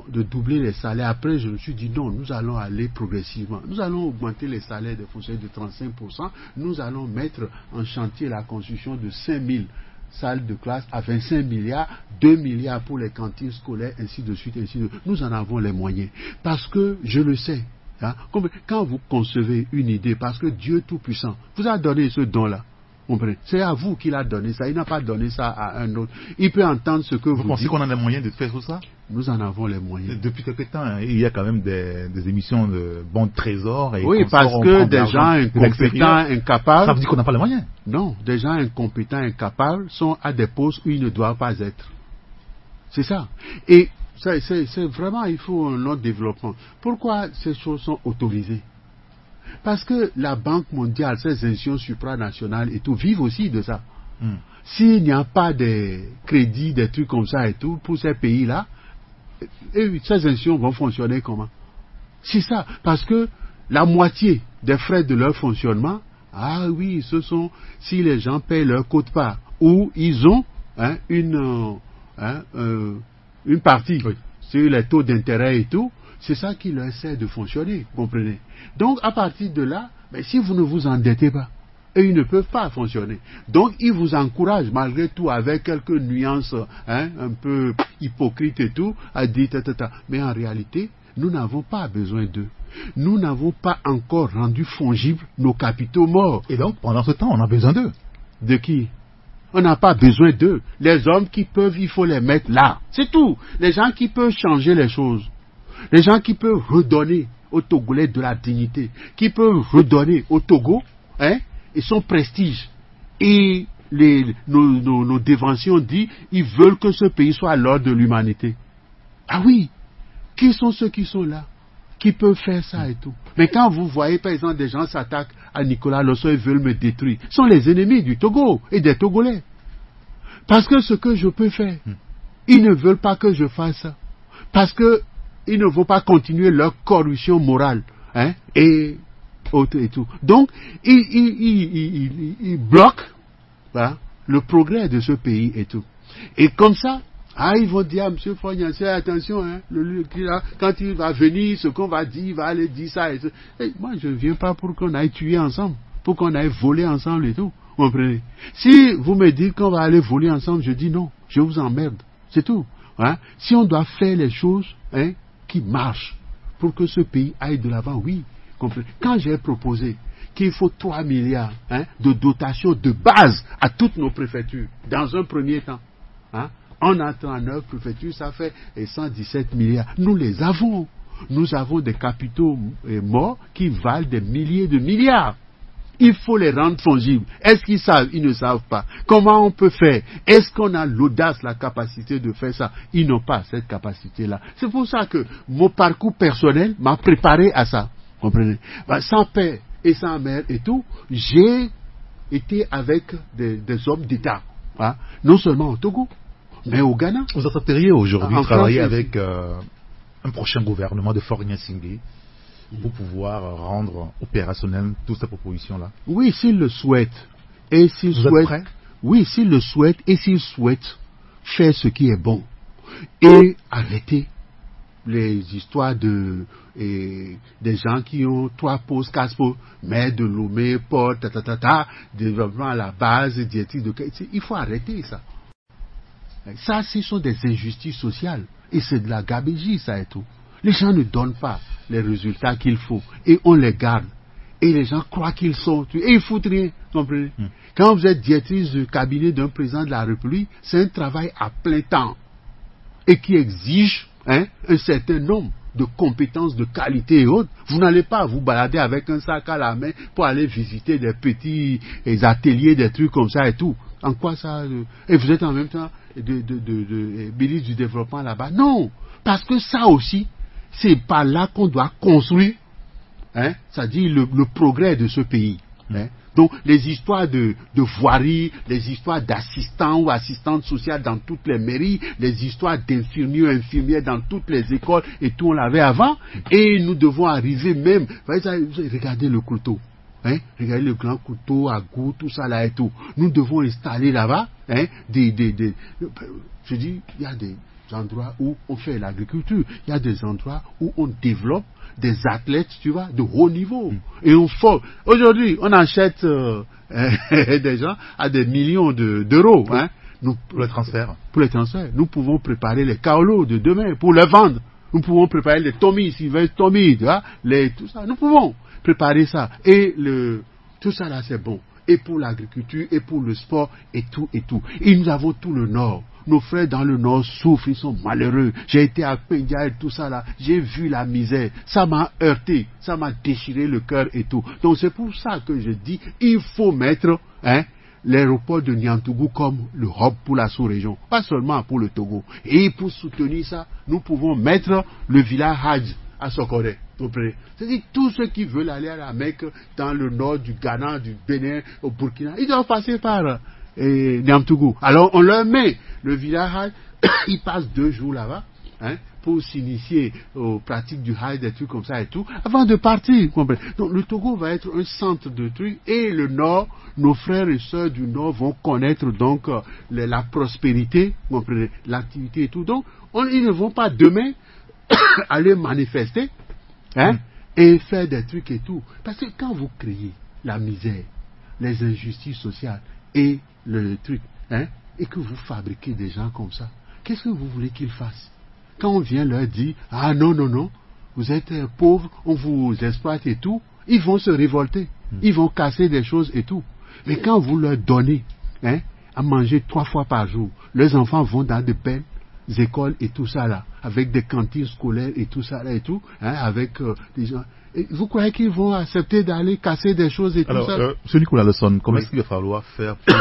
de doubler les salaires. Après, je me suis dit non, nous allons aller progressivement. Nous allons augmenter les salaires des fonctionnaires de 35%. Nous allons mettre en chantier la construction de 5000 salles de classe à 25 milliards, 2 milliards pour les cantines scolaires, ainsi de suite, ainsi de suite. Nous en avons les moyens. Parce que, je le sais, hein, quand vous concevez une idée, parce que Dieu Tout-Puissant vous a donné ce don-là, c'est à vous qu'il a donné ça, il n'a pas donné ça à un autre. Il peut entendre ce que vous dites. Vous pensez qu'on a les moyens de faire tout ça? Nous en avons les moyens. Depuis quelque temps, il y a quand même des émissions de bons trésors. Et oui, parce que des gens incompétents, incapables... Ça veut dire qu'on n'a pas les moyens? Non, des gens incompétents, incapables sont à des postes où ils ne doivent pas être. C'est ça. Et c'est vraiment, il faut un autre développement. Pourquoi ces choses sont autorisées? Parce que la Banque mondiale, ces institutions supranationales et tout, vivent aussi de ça. S'il n'y a pas de crédits, des trucs comme ça et tout, pour ces pays-là, ces institutions vont fonctionner comment? C'est ça. Parce que la moitié des frais de leur fonctionnement, ah oui, ce sont si les gens payent leur quote-part, ou ils ont une partie sur les taux d'intérêt et tout, c'est ça qui leur sert de fonctionner, comprenez? Donc, à partir de là, si vous ne vous endettez pas, et ils ne peuvent pas fonctionner. Donc, ils vous encouragent, malgré tout, avec quelques nuances un peu hypocrites et tout, à dire, mais en réalité, nous n'avons pas besoin d'eux. Nous n'avons pas encore rendu fongibles nos capitaux morts. Et donc, pendant ce temps, on a besoin d'eux. De qui? On n'a pas besoin d'eux. Les hommes qui peuvent, il faut les mettre là. C'est tout. Les gens qui peuvent changer les choses. Les gens qui peuvent redonner aux Togolais de la dignité, qui peuvent redonner au Togo et son prestige. Et nos déventions disent ils veulent que ce pays soit à l'ordre de l'humanité. Ah oui, qui sont ceux qui sont là, qui peuvent faire ça et tout? Mais quand vous voyez par exemple des gens s'attaquent à Nicolas Losso et veulent me détruire, ce sont les ennemis du Togo et des Togolais. Parce que ce que je peux faire, ils ne veulent pas que je fasse ça. Parce que ils ne vont pas continuer leur corruption morale, et autres et tout. Donc, ils bloquent le progrès de ce pays et tout. Et comme ça, ils vont dire à M. Fognancé, attention, quand il va venir, ce qu'on va dire, il va aller dire ça et tout. Et moi, je ne viens pas pour qu'on aille tuer ensemble, pour qu'on aille voler ensemble et tout. Vous comprenez? Si vous me dites qu'on va aller voler ensemble, je dis non, je vous emmerde. C'est tout. Si on doit faire les choses, qui marche pour que ce pays aille de l'avant, oui. Quand j'ai proposé qu'il faut 3 milliards de dotation de base à toutes nos préfectures, dans un premier temps, on a 39 préfectures, ça fait 117 milliards. Nous les avons. Nous avons des capitaux morts qui valent des milliers de milliards. Il faut les rendre fongibles. Est-ce qu'ils savent? Ils ne savent pas. Comment on peut faire? Est-ce qu'on a l'audace, la capacité de faire ça? Ils n'ont pas cette capacité-là. C'est pour ça que mon parcours personnel m'a préparé à ça. Comprenez? Sans père et sans mère et tout, j'ai été avec des hommes d'État. Non seulement au Togo, mais au Ghana. Vous accepteriez aujourd'hui de travailler avec un prochain gouvernement de Faure Gnassingbé pour pouvoir rendre opérationnel toutes ces propositions-là? Oui, s'ils le souhaitent. Et s'ils souhaitent, Oui, s'il le souhaite et s'il souhaite faire ce qui est bon et arrêter les histoires des gens qui ont 3 postes, 4 postes, maire de Lomé, Port, développement à la base, diététique de qualité. Il faut arrêter ça. Ça, ce sont des injustices sociales. Et c'est de la gabégie, ça et tout. Les gens ne donnent pas les résultats qu'il faut. Et on les garde. Et les gens croient qu'ils sont... Et ils foutent rien. Comprenez? Quand vous êtes directrice du cabinet d'un président de la République, c'est un travail à plein temps. Et qui exige un certain nombre de compétences, de qualité et autres. Vous n'allez pas vous balader avec un sac à la main pour aller visiter des petits ateliers, des trucs comme ça et tout. En quoi ça... Et vous êtes en même temps ministre du développement là-bas. Non, parce que ça aussi, c'est par là qu'on doit construire, c'est-à-dire le progrès de ce pays. Donc, les histoires de voirie, les histoires d'assistants ou assistantes sociales dans toutes les mairies, les histoires d'infirmiers ou infirmières dans toutes les écoles et tout, on l'avait avant. Et nous devons arriver même, regardez le couteau. Regardez le grand couteau à goût, tout ça là et tout. Nous devons installer là-bas, je dis, il y a des endroits où on fait l'agriculture, il y a des endroits où on développe des athlètes, tu vois, de haut niveau. Et on forme. Aujourd'hui, on achète des gens à des millions d'euros. Pour les transferts. Pour les transferts. Nous pouvons préparer les kaolos de demain pour les vendre. Nous pouvons préparer les Tommy, s'ils veulent Tommy, tu vois, tout ça. Nous pouvons préparer ça. Et tout ça là, c'est bon. Et pour l'agriculture, et pour le sport, et tout, et tout. Et nous avons tout le Nord. Nos frères dans le Nord souffrent, ils sont malheureux. J'ai été à Pendia et tout ça là. J'ai vu la misère. Ça m'a heurté. Ça m'a déchiré le cœur et tout. Donc c'est pour ça que je dis, il faut mettre, l'aéroport de Niantougou comme le hub pour la sous-région. Pas seulement pour le Togo. Et pour soutenir ça, nous pouvons mettre le village Hajj à Sokoré. C'est-à-dire, tous ceux qui veulent aller à la Mecque, dans le nord du Ghana, du Bénin, au Burkina, ils doivent passer par Niamtougou. Alors, on leur met le village, ils passent 2 jours là-bas, pour s'initier aux pratiques du Hajj, des trucs comme ça et tout, avant de partir. Donc, le Togo va être un centre de trucs, et le Nord, nos frères et sœurs du Nord vont connaître donc la prospérité, l'activité et tout. Donc, ils ne vont pas demain aller manifester, et faire des trucs et tout. Parce que quand vous créez la misère, les injustices sociales et le truc, et que vous fabriquez des gens comme ça, qu'est-ce que vous voulez qu'ils fassent? Quand on vient leur dire, ah non, non, non, vous êtes pauvres, on vous exploite et tout, ils vont se révolter, ils vont casser des choses et tout. Mais quand vous leur donnez à manger 3 fois par jour, leurs enfants vont dans de belles écoles et tout ça là, avec des cantines scolaires et tout ça là et tout, avec des gens. Et vous croyez qu'ils vont accepter d'aller casser des choses et tout ça? Alors, M. Nicolas Lesson, comment est-ce qu'il va falloir faire pour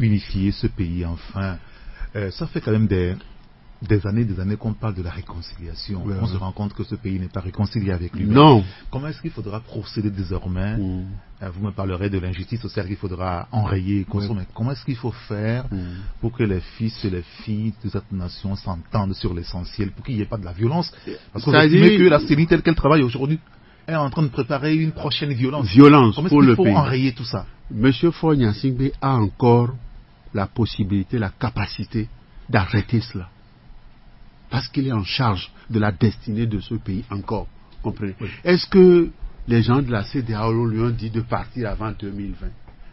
unifier ce pays enfin? Ça fait quand même des années qu'on parle de la réconciliation. On se rend compte que ce pays n'est pas réconcilié avec lui-même. Non. Comment est-ce qu'il faudra procéder désormais? Vous me parlerez de l'injustice sociale qu'il faudra enrayer et consommer. Comment est-ce qu'il faut faire pour que les fils et les filles de cette nation s'entendent sur l'essentiel, pour qu'il n'y ait pas de la violence? Parce qu'on estime que la CENI telle qu'elle travaille aujourd'hui est en train de préparer une prochaine violence. Violence pour le pays. Comment est-ce qu'il faut enrayer tout ça? Monsieur Faure Gnassingbé a encore la possibilité, la capacité d'arrêter cela. Parce qu'il est en charge de la destinée de ce pays encore. Comprenez? Oui. Est-ce que les gens de la CEDEAO lui ont dit de partir avant 2020?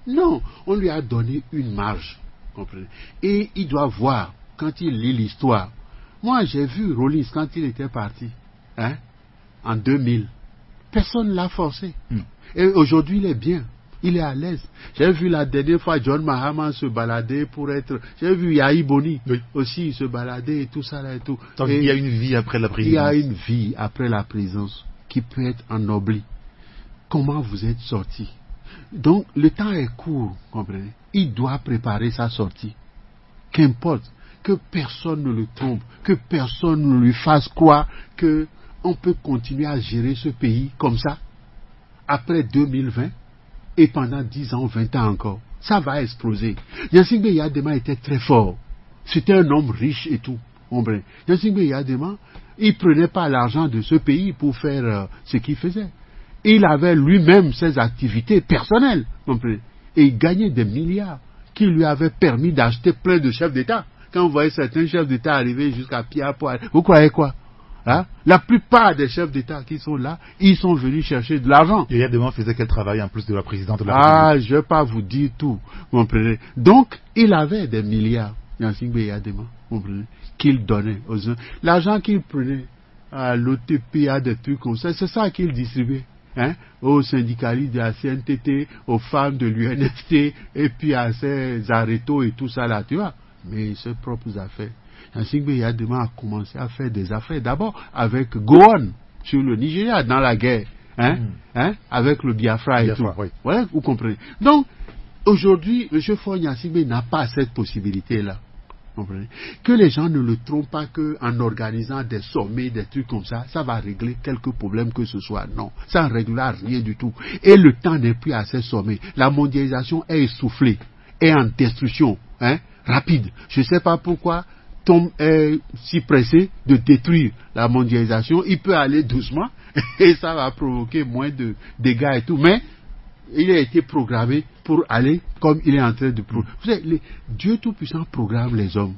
Non, on lui a donné une marge. Comprenez? Et il doit voir, quand il lit l'histoire. Moi, j'ai vu Rollins quand il était parti, en 2000. Personne ne l'a forcé. Et aujourd'hui, il est bien. Il est à l'aise. J'ai vu la dernière fois John Mahama se balader pour être... J'ai vu Yahi Boni aussi se balader et tout ça là et tout. Donc il y a une vie après la prison. Il y a une vie après la prison qui peut être ennoblie. Comment vous êtes sorti? Donc le temps est court, comprenez? Il doit préparer sa sortie. Qu'importe que personne ne le trompe, que personne ne lui fasse croire que on peut continuer à gérer ce pays comme ça après 2020. Et pendant 10 ans, 20 ans encore, ça va exploser. Gnassingbé Yadema était très fort. C'était un homme riche et tout. Gnassingbé Yadema, il prenait pas l'argent de ce pays pour faire ce qu'il faisait. Il avait lui-même ses activités personnelles. Et il gagnait des milliards. qui lui avait permis d'acheter plein de chefs d'État. Quand vous voyez certains chefs d'État arriver jusqu'à Pierre Poirier, vous croyez quoi? Hein? La plupart des chefs d'État qui sont là, ils sont venus chercher de l'argent. Et Yadema faisait quel travail en plus de la présidente de la République? Je ne vais pas vous dire tout, vous comprenez. Donc, il avait des milliards, Gnassingbé Eyadema, vous comprenez, qu'il donnait aux uns. L'argent qu'il prenait à l'OTP, à des trucs comme ça, c'est ça qu'il distribuait. Hein, aux syndicalistes de la CNTT, aux femmes de l'UNFT, et puis à ces arrêtos et tout ça là, tu vois. Mais ses propres affaires. Gnassingbé Eyadema a commencé à faire des affaires, d'abord avec Gowon, sur le Nigeria, dans la guerre, avec le Biafra et tout. Oui. Ouais, vous comprenez. Donc, aujourd'hui, M. Faure Gnassingbé n'a pas cette possibilité-là. Que les gens ne le trompent pas qu'en organisant des sommets, des trucs comme ça, ça va régler quelques problèmes que ce soit. Non, ça ne réglera rien du tout. Et le temps n'est plus à ces sommets. La mondialisation est essoufflée, est en destruction, rapide. Je ne sais pas pourquoi Tom est si pressé de détruire la mondialisation. Il peut aller doucement et ça va provoquer moins de dégâts et tout. Mais il a été programmé pour aller comme il est en train de programmer. Vous savez, Dieu Tout-Puissant programme les hommes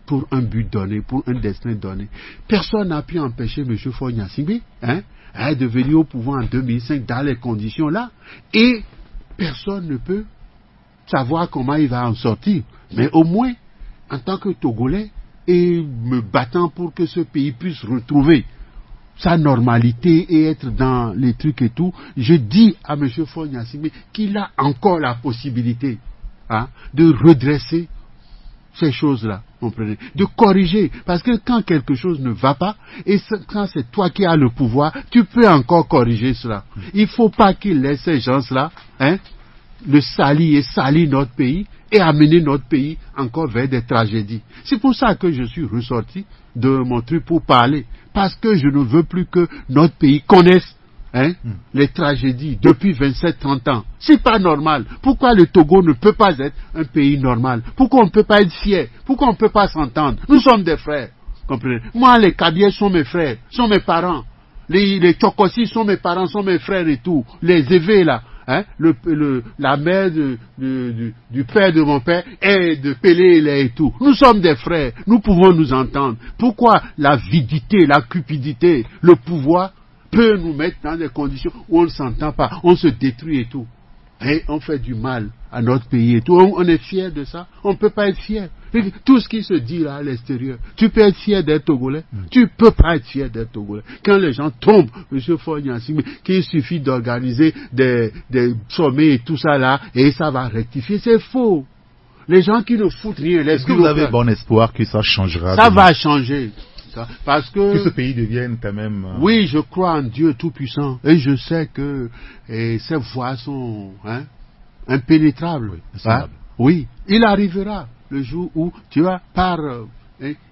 pour un but donné, pour un destin donné. Personne n'a pu empêcher M. Faure Gnassingbé de venir au pouvoir en 2005 dans les conditions là. Et personne ne peut savoir comment il va en sortir. Mais au moins, en tant que Togolais, et me battant pour que ce pays puisse retrouver sa normalité et être dans les trucs et tout, je dis à M. Faure Gnassingbé qu'il a encore la possibilité de redresser ces choses-là, comprenez, de corriger, parce que quand quelque chose ne va pas, et quand c'est toi qui as le pouvoir, tu peux encore corriger cela. Il ne faut pas qu'il laisse ces gens-là le salir et salir notre pays et amener notre pays encore vers des tragédies. C'est pour ça que je suis ressorti de mon truc pour parler, parce que je ne veux plus que notre pays connaisse les tragédies depuis 27-30 ans. C'est pas normal. Pourquoi le Togo ne peut pas être un pays normal? Pourquoi on ne peut pas être fier? Pourquoi on ne peut pas s'entendre? Nous sommes des frères. Comprenez? Moi, les Kabyles sont mes frères, sont mes parents. Les Tchokossis sont mes parents, sont mes frères et tout. Les Évés là. La mère du père de mon père et de Pelé et tout. Nous sommes des frères, nous pouvons nous entendre. Pourquoi la vidité, la cupidité, le pouvoir peut nous mettre dans des conditions où on ne s'entend pas, on se détruit et tout. Et on fait du mal à notre pays et tout. On est fier de ça. On ne peut pas être fier. Tout ce qui se dit là à l'extérieur, tu peux être fier d'être Togolais. Tu ne peux pas être fier d'être Togolais. Quand les gens tombent, M. Faure Gnassingbé, qu'il suffit d'organiser des sommets et tout ça là, et ça va rectifier, c'est faux. Les gens qui ne foutent rien. Est-ce que vous avez bon espoir que ça changera? Ça va changer. Parce que ce pays devienne quand même... Oui, je crois en Dieu Tout-Puissant. Et je sais que ces voies sont impénétrables. Oui, il arrivera le jour où, tu vois,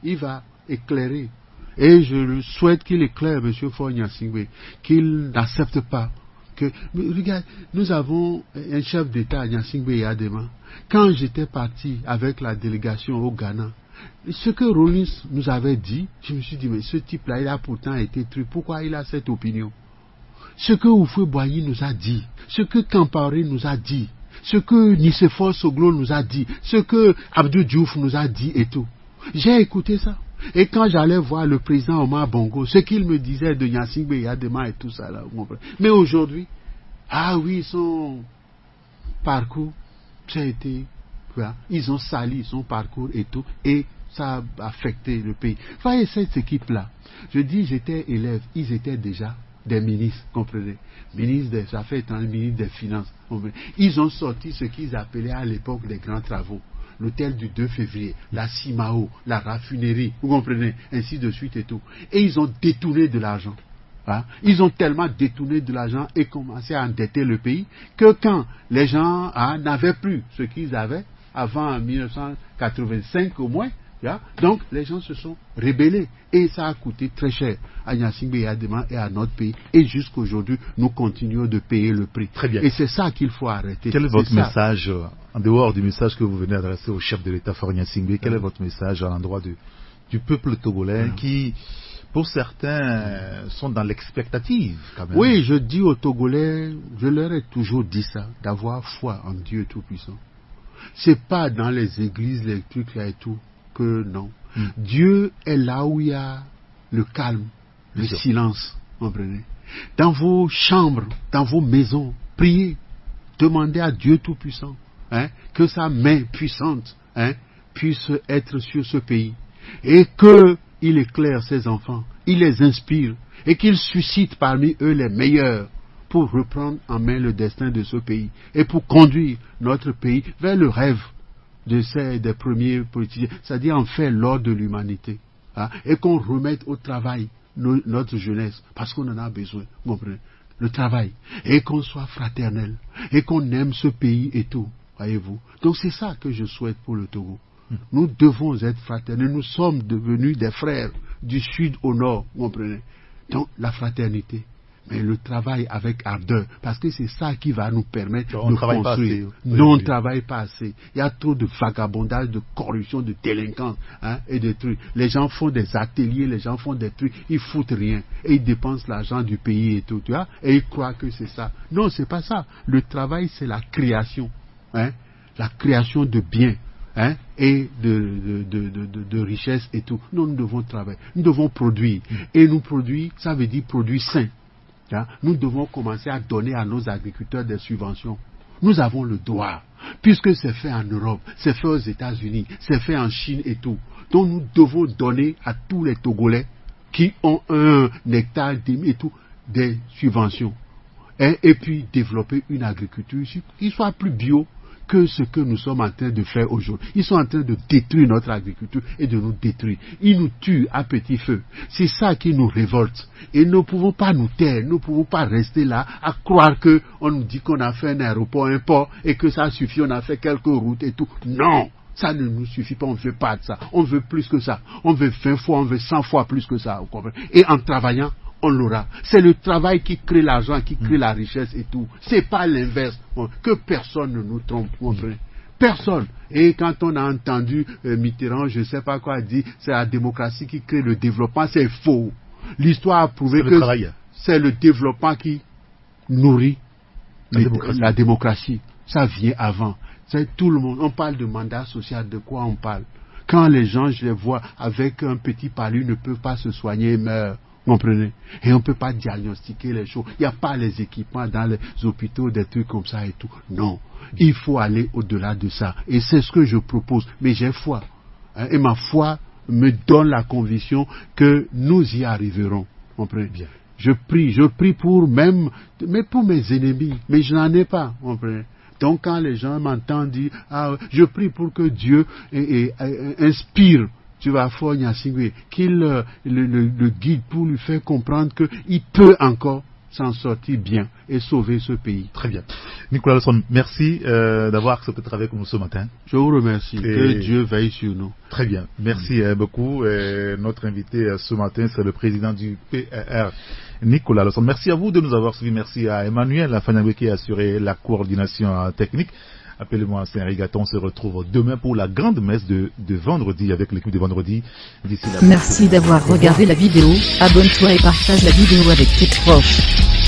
il va éclairer. Et je souhaite qu'il éclaire M. Faure Gnassingbé, qu'il n'accepte pas que... Regarde, nous avons un chef d'État, Gnassingbé Eyadema. Quand j'étais parti avec la délégation au Ghana, ce que Rollins nous avait dit, je me suis dit, mais ce type-là, il a pourtant été truc. Pourquoi il a cette opinion? Ce que Houphouët-Boigny nous a dit, ce que Kamparé nous a dit, ce que Nicéphore Soglo nous a dit, ce que Abdou Diouf nous a dit et tout. J'ai écouté ça. Et quand j'allais voir le président Omar Bongo, ce qu'il me disait de Gnassingbé Eyadema et tout ça là, vous comprenez. Mais aujourd'hui, son parcours, ça a été... Ils ont sali son parcours et tout, et ça a affecté le pays. Voyez cette équipe-là. Je dis, j'étais élève, ils étaient déjà des ministres, comprenez. Ministre des Affaires étrangères, ministre des Finances. Comprenez. Ils ont sorti ce qu'ils appelaient à l'époque des grands travaux. L'hôtel du 2 février, la CIMAO, la raffinerie, vous comprenez, ainsi de suite et tout. Et ils ont détourné de l'argent. Ils ont tellement détourné de l'argent et commencé à endetter le pays que quand les gens n'avaient plus ce qu'ils avaient, avant 1985 au moins, donc les gens se sont rébellés et ça a coûté très cher à Gnassingbé Eyadema et à notre pays, et jusqu'aujourd'hui nous continuons de payer le prix. Très bien. Et c'est ça qu'il faut arrêter. Quel est votre message, en dehors du message que vous venez adresser au chef de l'État Faure Gnassingbé, quel est votre message à l'endroit du peuple togolais qui, pour certains, sont dans l'expectative quand même? Oui, je dis aux Togolais, je leur ai toujours dit ça, d'avoir foi en Dieu Tout-Puissant. C'est pas dans les églises, les trucs là et tout, que non. Dieu est là où il y a le calme, le silence, comprenez. Dans vos chambres, dans vos maisons, priez, demandez à Dieu Tout-Puissant, que sa main puissante, puisse être sur ce pays, et qu'il éclaire ses enfants, il les inspire, et qu'il suscite parmi eux les meilleurs, pour reprendre en main le destin de ce pays, et pour conduire notre pays vers le rêve des premiers politiciens, c'est-à-dire en faire l'ordre de l'humanité, et qu'on remette au travail notre jeunesse, parce qu'on en a besoin, vous comprenez, le travail, et qu'on soit fraternel, et qu'on aime ce pays et tout, voyez-vous. Donc c'est ça que je souhaite pour le Togo. Nous devons être fraternels, nous sommes devenus des frères du sud au nord, vous comprenez. Donc la fraternité, mais le travail avec ardeur, parce que c'est ça qui va nous permettre de construire. Non, on ne travaille pas assez. Il y a trop de vagabondage, de corruption, de délinquance, et de trucs. Les gens font des ateliers, les gens font des trucs, ils foutent rien, et ils dépensent l'argent du pays et tout, tu vois, et ils croient que c'est ça. Non, c'est pas ça. Le travail, c'est la création, la création de biens. Et de richesse et tout. Nous devons travailler, nous devons produire. Et nous produire, ça veut dire produire sain. Nous devons commencer à donner à nos agriculteurs des subventions. Nous avons le droit, puisque c'est fait en Europe, c'est fait aux États-Unis, c'est fait en Chine et tout. Donc nous devons donner à tous les Togolais qui ont un hectare et tout, des subventions. Et puis développer une agriculture qui soit plus bio que ce que nous sommes en train de faire aujourd'hui. Ils sont en train de détruire notre agriculture et de nous détruire. Ils nous tuent à petit feu. C'est ça qui nous révolte. Et nous ne pouvons pas nous taire, nous ne pouvons pas rester là à croire qu'on nous dit qu'on a fait un aéroport, un port, et que ça suffit, on a fait quelques routes et tout. Non! Ça ne nous suffit pas, on ne veut pas de ça. On veut plus que ça. On veut 20 fois, on veut 100 fois plus que ça. Et en travaillant, on l'aura. C'est le travail qui crée l'argent, qui crée la richesse et tout. C'est pas l'inverse. Que personne ne nous trompe. Personne. Et quand on a entendu Mitterrand, je ne sais pas quoi dire, c'est la démocratie qui crée le développement, c'est faux. L'histoire a prouvé que c'est le développement qui nourrit la démocratie. Ça vient avant. C'est tout le monde. On parle de mandat social, de quoi on parle? Quand les gens, je les vois avec un petit palu, ne peuvent pas se soigner, meurent. Vous comprenez? Et on ne peut pas diagnostiquer les choses. Il n'y a pas les équipements dans les hôpitaux, des trucs comme ça et tout. Non. Il faut aller au-delà de ça. Et c'est ce que je propose. Mais j'ai foi. Et ma foi me donne la conviction que nous y arriverons. Vous comprenez? Bien. Je prie pour même, mais pour mes ennemis. Mais je n'en ai pas. Vous comprenez? Donc quand les gens m'entendent dire, je prie pour que Dieu inspire, tu vas faire Nyasingwe, qu'il le guide pour lui faire comprendre qu'il peut encore s'en sortir bien et sauver ce pays. Très bien. Nicolas Lawson, merci d'avoir accepté de travailler avec nous ce matin. Je vous remercie. Que Dieu veille sur nous. Très bien. Merci beaucoup. Notre invité ce matin, c'est le président du PRR, Nicolas Lawson. Merci à vous de nous avoir suivis. Merci à Emmanuel Afanyagwe qui a assuré la coordination technique. Appelez-moi Saint-Rigaton. On se retrouve demain pour la grande messe de vendredi avec l'équipe de vendredi. Merci d'avoir regardé la vidéo. Abonne-toi et partage la vidéo avec tes proches.